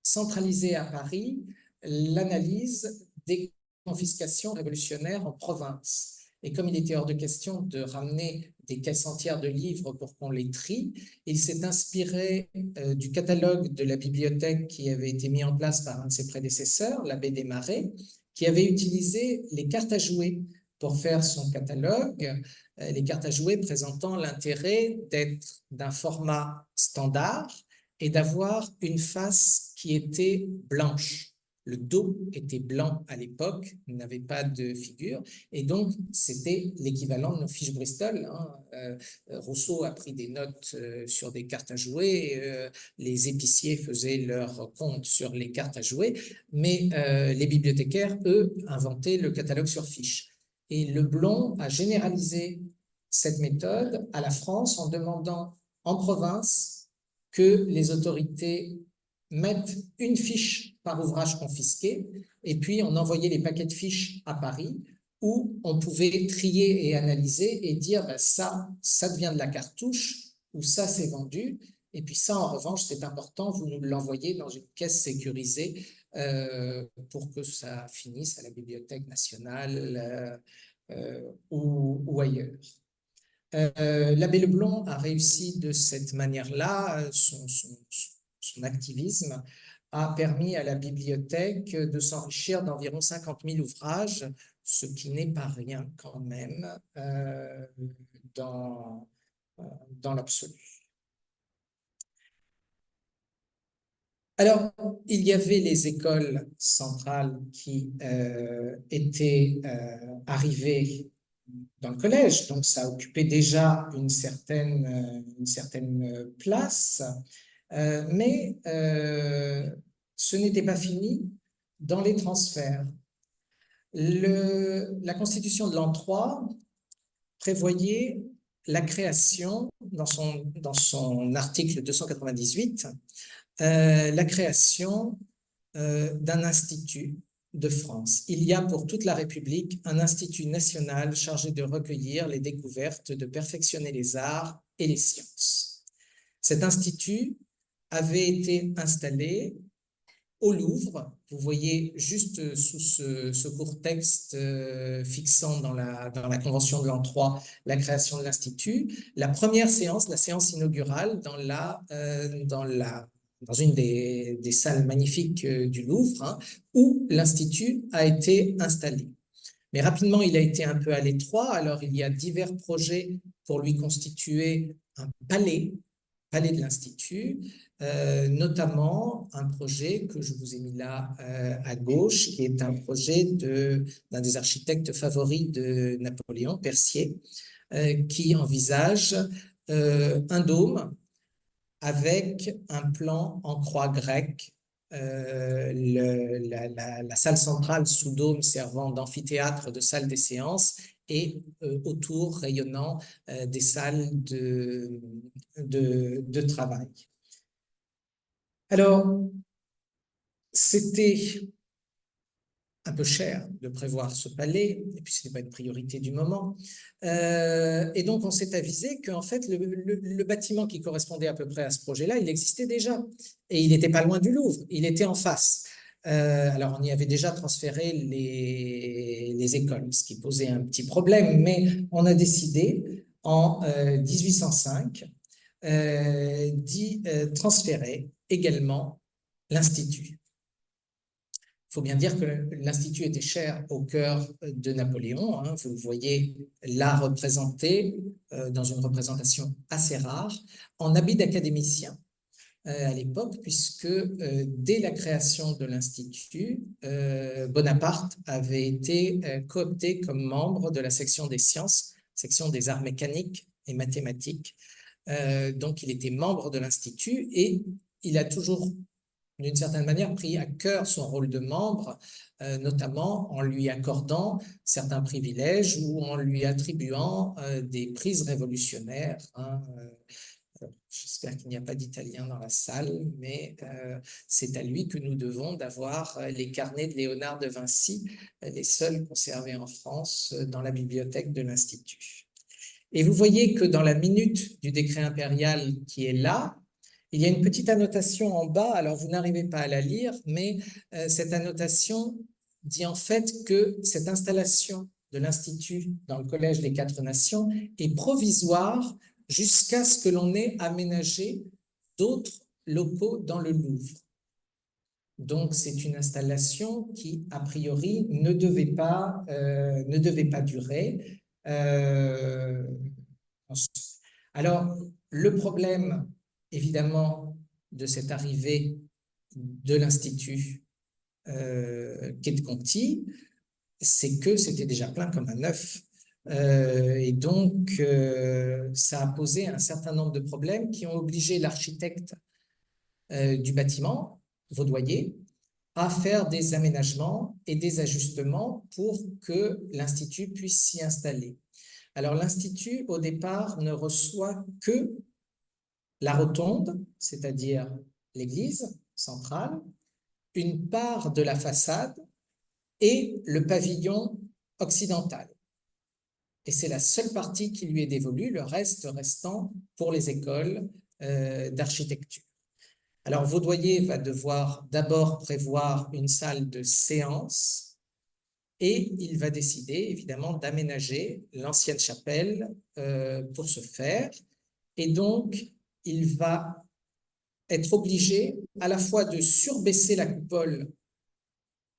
centraliser à Paris l'analyse des confiscations révolutionnaires en province. Et comme il était hors de question de ramener des caisses entières de livres pour qu'on les trie, il s'est inspiré du catalogue de la bibliothèque qui avait été mis en place par un de ses prédécesseurs, l'abbé Desmarais, qui avait utilisé les cartes à jouer pour faire son catalogue, les cartes à jouer présentant l'intérêt d'être d'un format standard et d'avoir une face qui était blanche. Le dos était blanc à l'époque, n'avait pas de figure, et donc c'était l'équivalent de nos fiches Bristol. Hein. Rousseau a pris des notes sur des cartes à jouer, les épiciers faisaient leur compte sur les cartes à jouer, mais les bibliothécaires, eux, inventaient le catalogue sur fiche. Et Leblond a généralisé cette méthode à la France en demandant en province que les autorités mettent une fiche par ouvrage confisqué, et puis on envoyait les paquets de fiches à Paris où on pouvait trier et analyser et dire ben ça devient de la cartouche ou ça c'est vendu, et puis ça en revanche c'est important, vous nous l'envoyez dans une caisse sécurisée pour que ça finisse à la Bibliothèque nationale ou ailleurs. L'abbé Leblond a réussi de cette manière-là, son activisme a permis à la bibliothèque de s'enrichir d'environ 50 000 ouvrages, ce qui n'est pas rien quand même dans l'absolu. Alors, il y avait les écoles centrales qui étaient arrivées dans le collège, donc ça occupait déjà une certaine place, mais ce n'était pas fini dans les transferts. La Constitution de l'an 3 prévoyait la création, dans son article 298, la création d'un institut de France. Il y a pour toute la République un institut national chargé de recueillir les découvertes, de perfectionner les arts et les sciences. Cet institut avait été installé au Louvre. Vous voyez juste sous ce court texte fixant dans la Convention de l'an 3 la création de l'Institut. La première séance, la séance inaugurale dans une des salles magnifiques du Louvre, hein, où l'Institut a été installé. Mais rapidement, il a été un peu à l'étroit, alors il y a divers projets pour lui constituer un palais palais de l'Institut, notamment un projet que je vous ai mis là à gauche, qui est un projet d'un des architectes favoris de Napoléon, Percier, qui envisage un dôme avec un plan en croix grecque, la salle centrale sous dôme servant d'amphithéâtre, de salle des séances, et autour rayonnant des salles de travail. Alors, c'était un peu cher de prévoir ce palais, et puis ce n'est pas une priorité du moment. Et donc, on s'est avisé qu'en fait, le bâtiment qui correspondait à peu près à ce projet-là, il existait déjà. Et il n'était pas loin du Louvre, il était en face. Alors, on y avait déjà transféré les écoles, ce qui posait un petit problème, mais on a décidé en 1805 d'y transférer également l'Institut. Il faut bien dire que l'Institut était cher au cœur de Napoléon. Hein, vous le voyez là représenté dans une représentation assez rare, en habit d'académicien à l'époque, puisque dès la création de l'Institut, Bonaparte avait été coopté comme membre de la section des sciences, section des arts mécaniques et mathématiques. Donc, il était membre de l'Institut et il a toujours d'une certaine manière, pris à cœur son rôle de membre, notamment en lui accordant certains privilèges ou en lui attribuant des prises révolutionnaires. Hein. J'espère qu'il n'y a pas d'Italien dans la salle, mais c'est à lui que nous devons d'avoir les carnets de Léonard de Vinci, les seuls conservés en France dans la bibliothèque de l'Institut. Et vous voyez que dans la minute du décret impérial qui est là, il y a une petite annotation en bas, alors vous n'arrivez pas à la lire, mais cette annotation dit en fait que cette installation de l'Institut dans le Collège des Quatre Nations est provisoire jusqu'à ce que l'on ait aménagé d'autres locaux dans le Louvre. Donc, c'est une installation qui, a priori, ne devait pas durer. Alors, le problème évidemment, de cette arrivée de l'Institut Quai de Conti, c'est que c'était déjà plein comme un œuf. Et donc, ça a posé un certain nombre de problèmes qui ont obligé l'architecte du bâtiment, Vaudoyer, à faire des aménagements et des ajustements pour que l'Institut puisse s'y installer. Alors, l'Institut, au départ, ne reçoit que la rotonde, c'est-à-dire l'église centrale, une part de la façade et le pavillon occidental. Et c'est la seule partie qui lui est dévolue, le reste restant pour les écoles d'architecture. Alors, Vaudoyer va devoir d'abord prévoir une salle de séance et il va décider évidemment d'aménager l'ancienne chapelle pour ce faire. Et donc, il va être obligé à la fois de surbaisser la coupole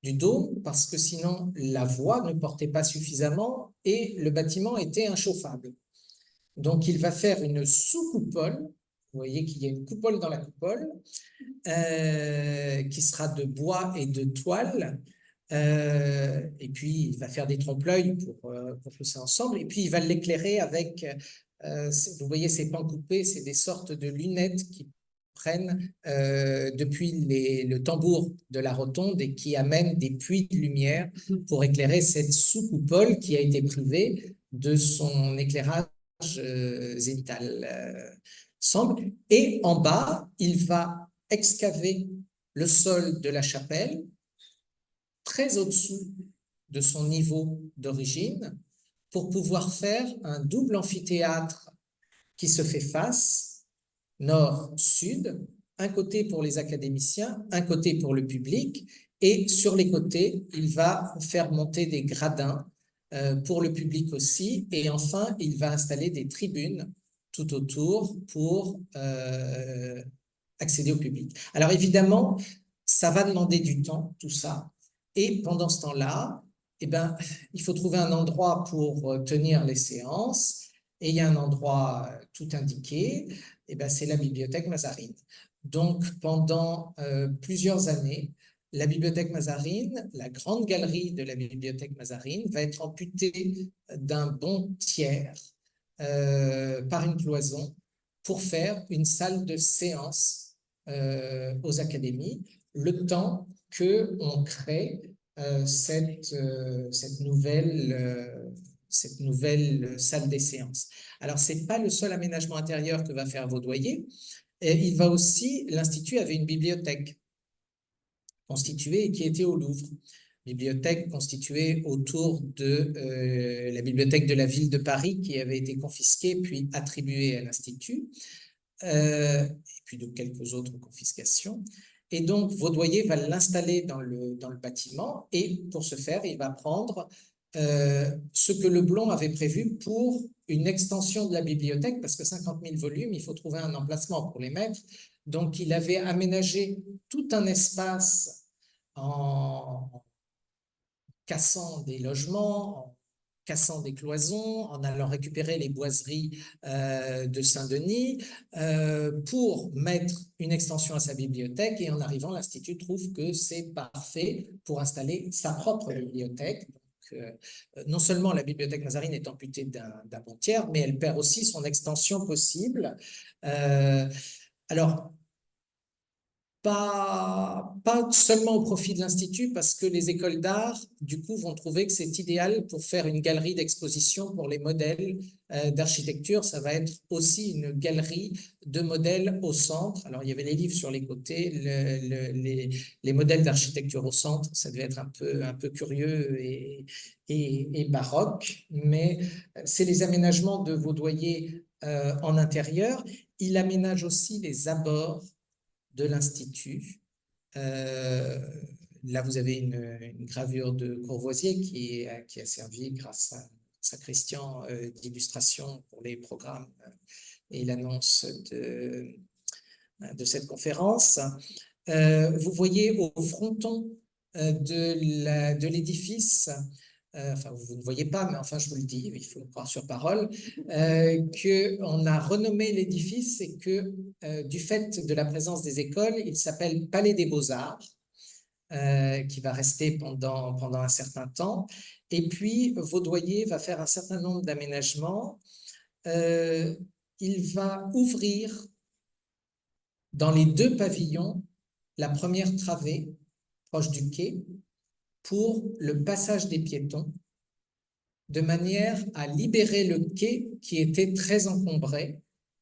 du dôme, parce que sinon la voie ne portait pas suffisamment et le bâtiment était inchauffable. Donc, il va faire une sous-coupole. Vous voyez qu'il y a une coupole dans la coupole qui sera de bois et de toile. Et puis, il va faire des trompe-l'œil pour tout ça ensemble. Et puis, il va l'éclairer avec... vous voyez ces pans coupés, c'est des sortes de lunettes qui prennent depuis le tambour de la rotonde et qui amènent des puits de lumière pour éclairer cette sous-coupole qui a été privée de son éclairage zénithal, semble. Et en bas, il va excaver le sol de la chapelle très au-dessous de son niveau d'origine pour pouvoir faire un double amphithéâtre qui se fait face, nord-sud, un côté pour les académiciens, un côté pour le public, et sur les côtés, il va faire monter des gradins pour le public aussi, et enfin, il va installer des tribunes tout autour pour accéder au public. Alors évidemment, ça va demander du temps, tout ça, et pendant ce temps-là, eh ben, il faut trouver un endroit pour tenir les séances. et il y a un endroit tout indiqué, et ben, c'est la bibliothèque Mazarine. Donc, pendant plusieurs années, la bibliothèque Mazarine, la grande galerie de la bibliothèque Mazarine, va être amputée d'un bon tiers par une cloison pour faire une salle de séance aux académies, le temps qu'on crée cette nouvelle salle des séances. Alors, ce n'est pas le seul aménagement intérieur que va faire Vaudoyer. Et l'Institut avait une bibliothèque constituée et qui était au Louvre. Bibliothèque constituée autour de la bibliothèque de la ville de Paris qui avait été confisquée puis attribuée à l'Institut, et puis de quelques autres confiscations. Et donc, Vaudoyer va l'installer dans le bâtiment et pour ce faire, il va prendre ce que Leblond avait prévu pour une extension de la bibliothèque, parce que 50 000 volumes, il faut trouver un emplacement pour les mettre. Donc, il avait aménagé tout un espace en cassant des logements, en cassant des cloisons, en allant récupérer les boiseries de Saint-Denis pour mettre une extension à sa bibliothèque. Et en arrivant, l'Institut trouve que c'est parfait pour installer sa propre bibliothèque. Non seulement la bibliothèque Mazarine est amputée d'un bon tiers, mais elle perd aussi son extension possible. Alors, pas seulement au profit de l'Institut, parce que les écoles d'art, du coup, vont trouver que c'est idéal pour faire une galerie d'exposition pour les modèles d'architecture. Ça va être aussi une galerie de modèles au centre. Alors, il y avait les livres sur les côtés, les modèles d'architecture au centre. Ça devait être un peu curieux et baroque, mais c'est les aménagements de Vaudoyer en intérieur. Il aménage aussi les abords de l'Institut. Là, vous avez une gravure de Courvoisier qui a servi, grâce à Christian, d'illustration pour les programmes et l'annonce de cette conférence. Vous voyez au fronton de l'édifice, enfin vous ne voyez pas, mais enfin je vous le dis, il faut le croire sur parole, qu'on a renommé l'édifice et que du fait de la présence des écoles, il s'appelle Palais des Beaux-Arts, qui va rester pendant un certain temps. Et puis Vaudoyer va faire un certain nombre d'aménagements. Il va ouvrir dans les deux pavillons la première travée proche du quai pour le passage des piétons, de manière à libérer le quai qui était très encombré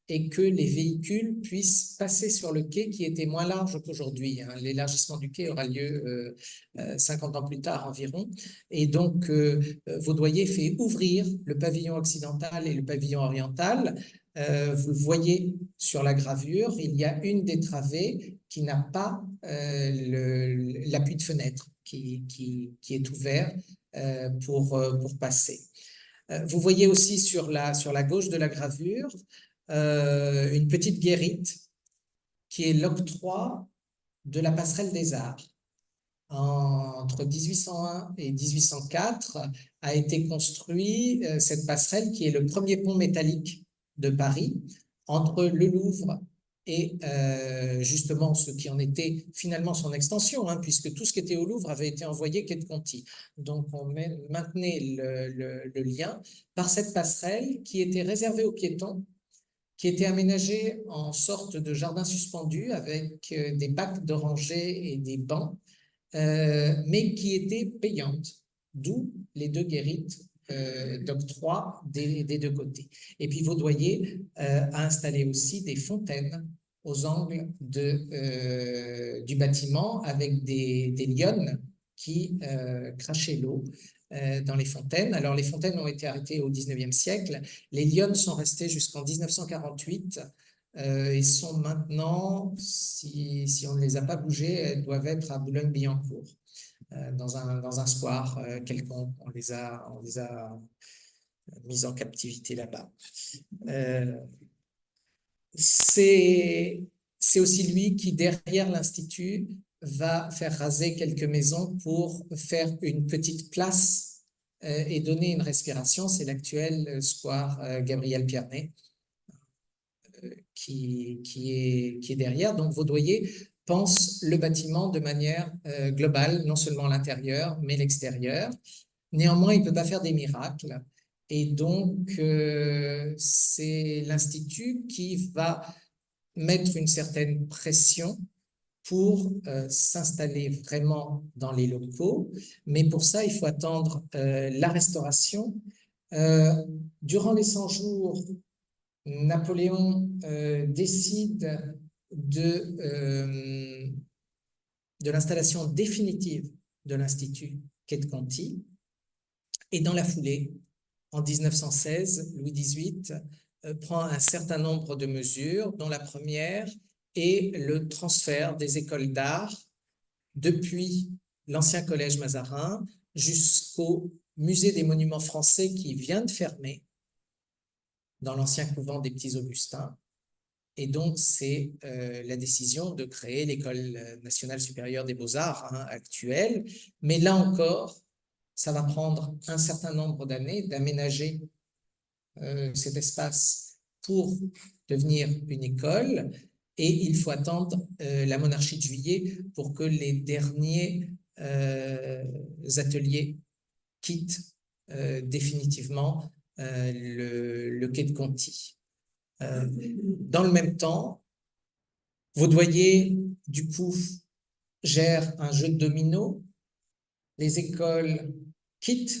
et que les véhicules puissent passer sur le quai qui était moins large qu'aujourd'hui. L'élargissement du quai aura lieu 50 ans plus tard environ. Et donc, Vaudoyer fait ouvrir le pavillon occidental et le pavillon oriental. Vous le voyez sur la gravure, il y a une des travées qui n'a pas l'appui de fenêtre qui est ouvert pour passer. Vous voyez aussi sur la gauche de la gravure une petite guérite qui est l'octroi de la passerelle des Arts. Entre 1801 et 1804 a été construite cette passerelle qui est le premier pont métallique de Paris entre le Louvre et justement ce qui en était finalement son extension, puisque tout ce qui était au Louvre avait été envoyé quai de Conti. Donc on maintenait le lien par cette passerelle qui était réservée aux piétons, qui était aménagée en sorte de jardin suspendu avec des bacs d'orangers et des bancs, mais qui était payante, d'où les deux guérites d'octroi des deux côtés. Et puis Vaudoyer a installé aussi des fontaines aux angles du bâtiment avec des lionnes qui crachaient l'eau dans les fontaines. Alors les fontaines ont été arrêtées au 19e siècle. Les lionnes sont restées jusqu'en 1948 et sont maintenant, si on ne les a pas bougées, elles doivent être à Boulogne-Billancourt, dans un square quelconque. On les a mises en captivité là-bas. C'est aussi lui qui, derrière l'Institut, va faire raser quelques maisons pour faire une petite place et donner une respiration, c'est l'actuel square Gabriel Piernet qui est derrière. Donc, Vaudoyer pense le bâtiment de manière globale, non seulement l'intérieur, mais l'extérieur. Néanmoins, il ne peut pas faire des miracles. Et donc, c'est l'Institut qui va mettre une certaine pression pour s'installer vraiment dans les locaux. Mais pour ça, il faut attendre la restauration. Durant les 100 jours, Napoléon décide de l'installation définitive de l'Institut Quai de Conti. Et dans la foulée, en 1916, Louis XVIII prend un certain nombre de mesures, dont la première est le transfert des écoles d'art depuis l'ancien collège Mazarin jusqu'au musée des monuments français qui vient de fermer dans l'ancien couvent des Petits Augustins. Et donc, c'est la décision de créer l'École nationale supérieure des beaux-arts actuelle. Mais là encore, ça va prendre un certain nombre d'années d'aménager cet espace pour devenir une école. Et il faut attendre la monarchie de Juillet pour que les derniers ateliers quittent définitivement le quai de Conti. Dans le même temps, Vaudoyer, du coup, gère un jeu de dominos. Les écoles quittent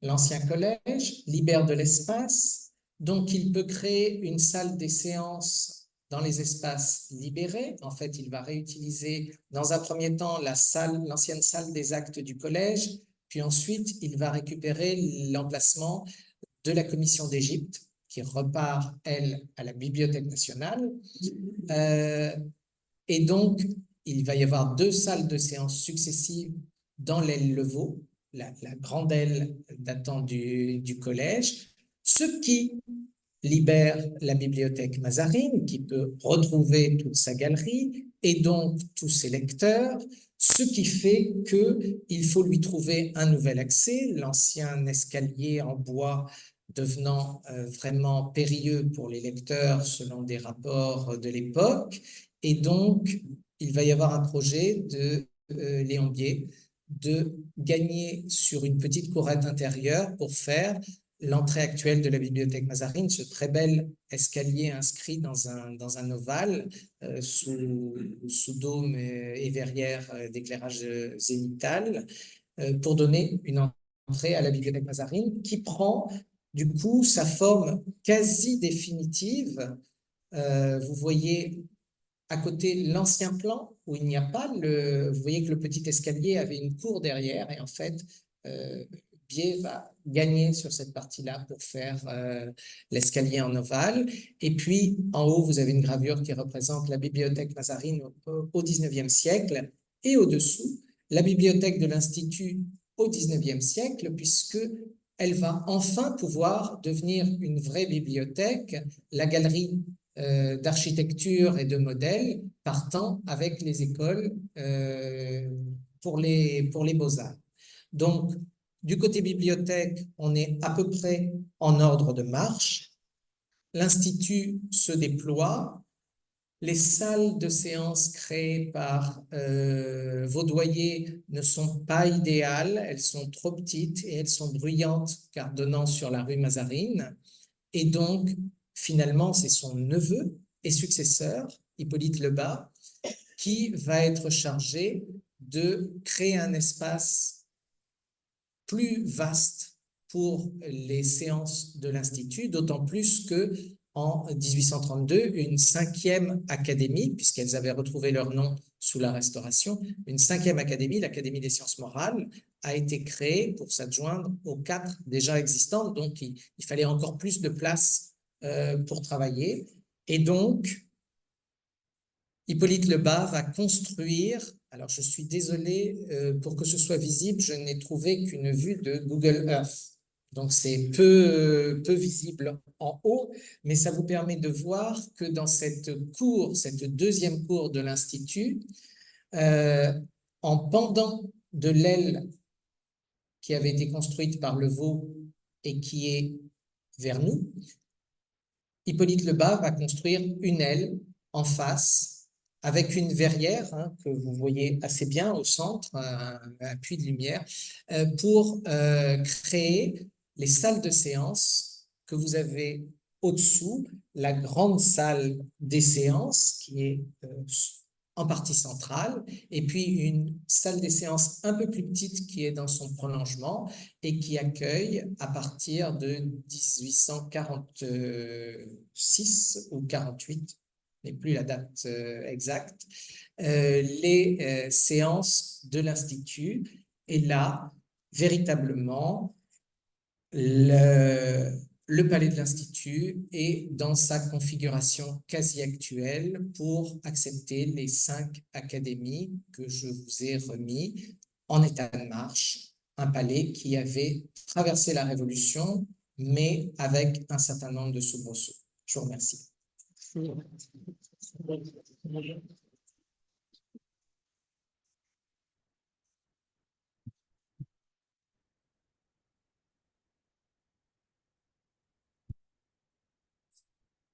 l'ancien collège, libèrent de l'espace, donc il peut créer une salle des séances dans les espaces libérés. En fait, il va réutiliser dans un premier temps l'ancienne salle des actes du collège, puis ensuite il va récupérer l'emplacement de la commission d'Égypte, qui repart, elle, à la Bibliothèque nationale. Et donc, il va y avoir 2 salles de séance successives dans l'aile Levaux, la grande aile datant du collège, ce qui libère la bibliothèque Mazarine, qui peut retrouver toute sa galerie et donc tous ses lecteurs, ce qui fait qu'il faut lui trouver un nouvel accès, l'ancien escalier en bois devenant vraiment périlleux pour les lecteurs selon des rapports de l'époque. Et donc, il va y avoir un projet de Léon Bié de gagner sur une petite courette intérieure pour faire l'entrée actuelle de la bibliothèque Mazarine, ce très bel escalier inscrit dans un ovale sous dôme et verrière d'éclairage zénital pour donner une entrée à la bibliothèque Mazarine qui prend du coup sa forme quasi définitive. Vous voyez à côté l'ancien plan où il n'y a pas vous voyez que le petit escalier avait une cour derrière et en fait Bié va gagner sur cette partie-là pour faire l'escalier en ovale. Et puis en haut, vous avez une gravure qui représente la bibliothèque Mazarine au XIXe siècle et au-dessous, la bibliothèque de l'Institut au XIXe siècle, puisque elle va enfin pouvoir devenir une vraie bibliothèque. La galerie d'architecture et de modèles partant avec les écoles pour les beaux-arts. Donc, du côté bibliothèque, on est à peu près en ordre de marche. L'Institut se déploie. Les salles de séance créées par Vaudoyer ne sont pas idéales. Elles sont trop petites et elles sont bruyantes car donnant sur la rue Mazarine. Et donc, finalement, c'est son neveu et successeur, Hippolyte Lebas, qui va être chargé de créer un espace plus vaste pour les séances de l'Institut, d'autant plus que en 1832, une 5e académie, puisqu'elles avaient retrouvé leur nom sous la Restauration, une 5e académie, l'Académie des sciences morales, a été créée pour s'adjoindre aux 4 déjà existantes, donc il fallait encore plus de place pour travailler. Et donc, Hippolyte Lebas va construire, alors je suis désolé, pour que ce soit visible, je n'ai trouvé qu'une vue de Google Earth. Donc c'est peu visible en haut, mais ça vous permet de voir que dans cette cour, cette 2e cour de l'Institut, en pendant de l'aile qui avait été construite par Le Vau et qui est vers nous, Hippolyte Lebas va construire une aile en face avec une verrière que vous voyez assez bien au centre, un puits de lumière, pour créer les salles de séance que vous avez au-dessous, la grande salle des séances qui est en partie centrale, et puis une salle des séances un peu plus petite qui est dans son prolongement et qui accueille à partir de 1846 ou 48, je n'ai plus la date exacte, les séances de l'Institut. Et là, véritablement, le palais de l'Institut est dans sa configuration quasi actuelle pour accepter les 5 académies que je vous ai remis en état de marche. Un palais qui avait traversé la Révolution, mais avec un certain nombre de soubresauts. Je vous remercie.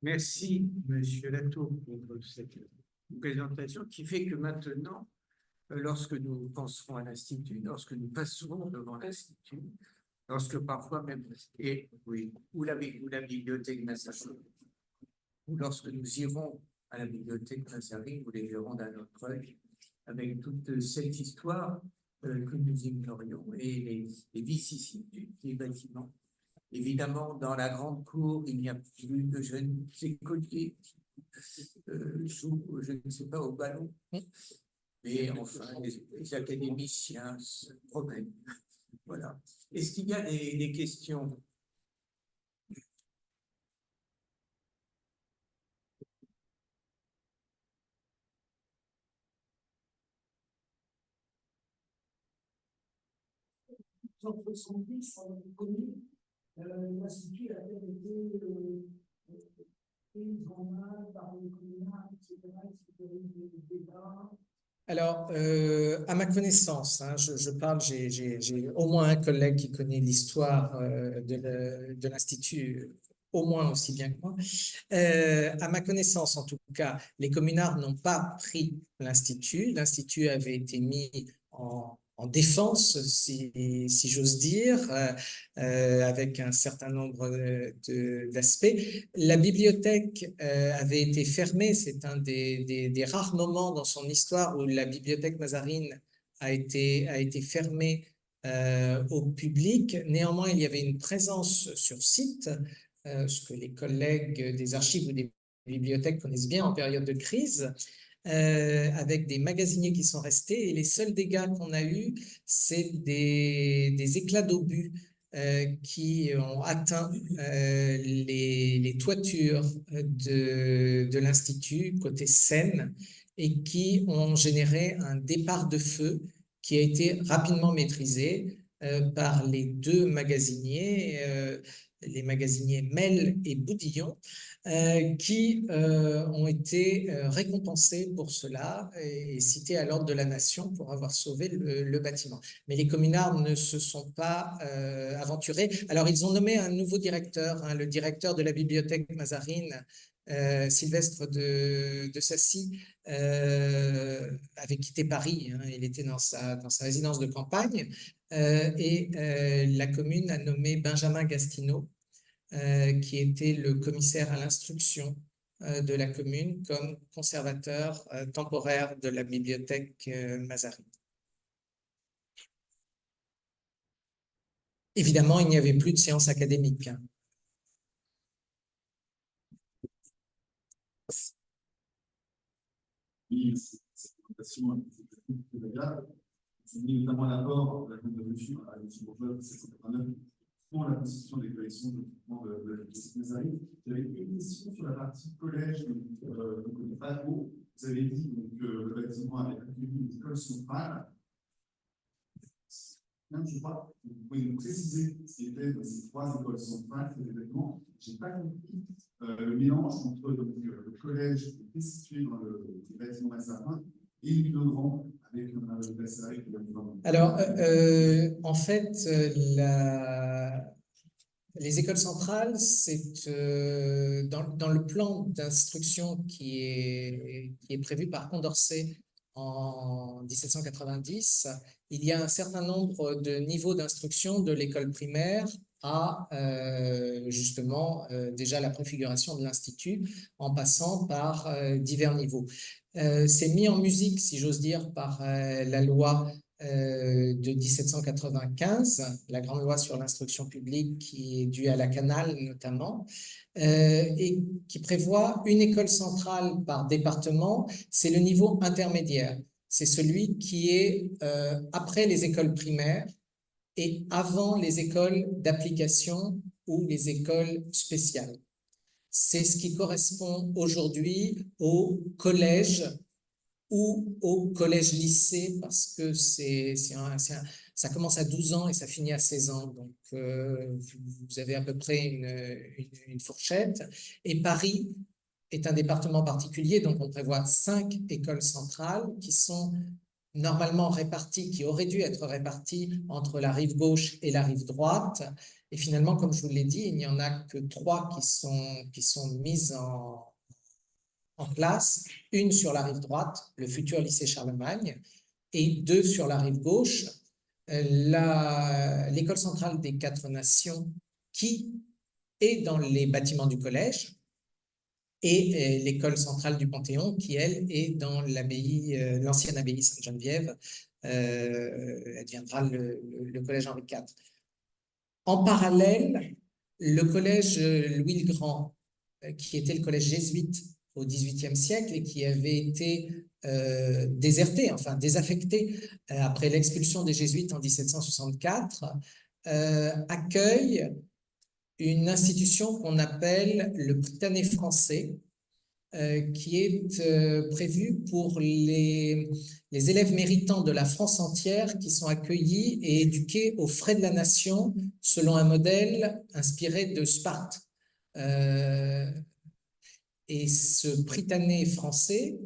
Merci, Monsieur Latour, pour cette présentation qui fait que maintenant, lorsque nous penserons à l'Institut, lorsque nous passerons devant l'Institut, lorsque parfois même, ou la bibliothèque Mazarin, ou lorsque nous irons à la bibliothèque Mazarin, vous les verrons d'un autre œil, avec toute cette histoire que nous ignorions et les vicissitudes des bâtiments. Évidemment, dans la grande cour, il n'y a plus de jeunes écoliers qui jouent, je ne sais pas, au ballon. Mais enfin, les académiciens se promènent. Voilà. Est-ce qu'il y a des questions? En 1970, on a connu l'Institut a été pris en main par les communards, etc., des débats. Alors, à ma connaissance, je parle, j'ai au moins un collègue qui connaît l'histoire de l'Institut au moins aussi bien que moi. À ma connaissance, en tout cas, les communards n'ont pas pris l'Institut. L'Institut avait été mis en défense, si j'ose dire, avec un certain nombre d'aspects. La bibliothèque avait été fermée. C'est un des rares moments dans son histoire où la bibliothèque Mazarine a été fermée au public. Néanmoins, il y avait une présence sur site, ce que les collègues des archives ou des bibliothèques connaissent bien en période de crise, avec des magasiniers qui sont restés. Et les seuls dégâts qu'on a eus, c'est des éclats d'obus qui ont atteint les toitures de l'Institut, côté Seine, et qui ont généré un départ de feu qui a été rapidement maîtrisé par les 2 magasiniers, les magasiniers Mel et Boudillon, qui ont été récompensés pour cela et cités à l'ordre de la nation pour avoir sauvé le bâtiment. Mais les communards ne se sont pas aventurés. Alors, ils ont nommé un nouveau directeur, le directeur de la bibliothèque Mazarine, Sylvestre de Sacy, avait quitté Paris. Il était dans sa résidence de campagne. Et la commune a nommé Benjamin Gastineau, qui était le commissaire à l'instruction de la commune comme conservateur temporaire de la bibliothèque Mazarine. Évidemment, il n'y avait plus de séances académiques. Oui, cette présentation est agréable. On met notamment l'apport de la Révolution à l'édition bourgeoise de 1789 pour la constitution des collections de documents de la bibliothèque Mazarine. J'avais une question sur la partie collège, donc on ne connaît pas trop. Vous avez dit que le bâtiment avait accueilli une école centrale. Bien, je crois, vous pouvez nous préciser ce qui était dans ces 3 écoles centrales, ces événements. Je n'ai pas compris le mélange entre le collège qui était situé dans le bâtiment Mazarin et l'île de Grand, avec le PSRI qui va nous voir. Alors, en fait, les écoles centrales, c'est dans le plan d'instruction qui est prévu par Condorcet en 1790, il y a un certain nombre de niveaux d'instruction de l'école primaire à justement déjà la préfiguration de l'institut en passant par divers niveaux. C'est mis en musique, si j'ose dire, par la loi de 1795, la grande loi sur l'instruction publique qui est due à la Canale notamment, et qui prévoit une école centrale par département. C'est le niveau intermédiaire. C'est celui qui est après les écoles primaires et avant les écoles d'application ou les écoles spéciales. C'est ce qui correspond aujourd'hui au collège ou au collège-lycée, parce que ça commence à 12 ans et ça finit à 16 ans. Donc, vous avez à peu près une fourchette. Et Paris est un département particulier, donc on prévoit 5 écoles centrales qui sont normalement réparties, qui auraient dû être réparties entre la rive gauche et la rive droite. Et finalement, comme je vous l'ai dit, il n'y en a que 3 qui sont mises en place, une sur la rive droite, le futur lycée Charlemagne, et 2 sur la rive gauche, l'école centrale des 4 nations qui est dans les bâtiments du collège, et l'école centrale du Panthéon qui, elle, est dans l'ancienne abbaye Sainte-Geneviève. Elle deviendra le collège Henri IV. En parallèle, le collège Louis-le-Grand, qui était le collège jésuite au XVIIIe siècle et qui avait été déserté, enfin désaffecté après l'expulsion des jésuites en 1764, accueille une institution qu'on appelle le Prytanée français, qui est prévue pour les élèves méritants de la France entière qui sont accueillis et éduqués aux frais de la nation selon un modèle inspiré de Sparte. Et ce Prytanée français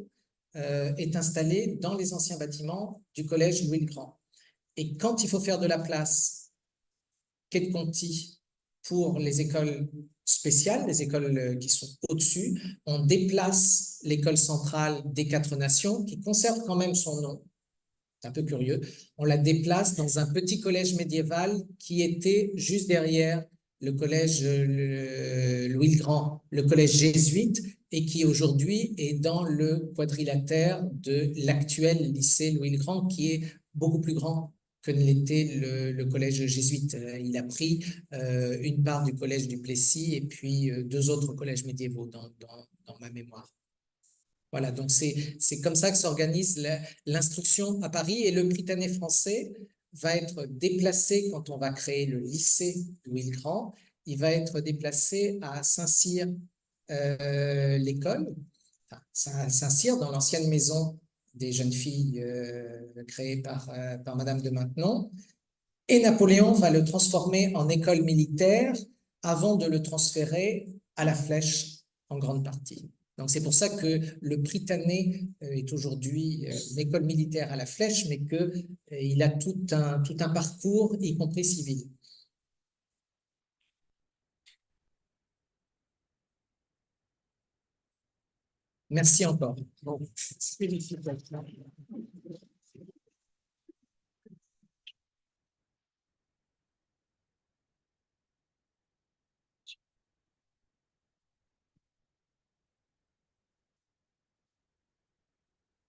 est installé dans les anciens bâtiments du collège Louis-le-Grand. Et quand il faut faire de la place, quai de Conti, pour les écoles spéciales, les écoles qui sont au-dessus, on déplace l'école centrale des 4 nations, qui conserve quand même son nom. C'est un peu curieux. On la déplace dans un petit collège médiéval qui était juste derrière le collège Louis-le-Grand, le collège jésuite, et qui aujourd'hui est dans le quadrilatère de l'actuel lycée Louis-le-Grand, qui est beaucoup plus grand que l'était le collège jésuite. Il a pris une part du collège du Plessis et puis 2 autres collèges médiévaux dans ma mémoire. Voilà, donc c'est comme ça que s'organise l'instruction à Paris, et le Prytanée français va être déplacé quand on va créer le lycée Louis-le-Grand. Il va être déplacé à Saint-Cyr, l'école, enfin, Saint-Cyr, dans l'ancienne maison des jeunes filles créée par Madame de Maintenon. Et Napoléon va le transformer en école militaire avant de le transférer à la Flèche en grande partie. Donc c'est pour ça que le Prytanée est aujourd'hui une école militaire à la Flèche, mais qu'il a tout un parcours, y compris civil. Merci encore. Bon, félicitations.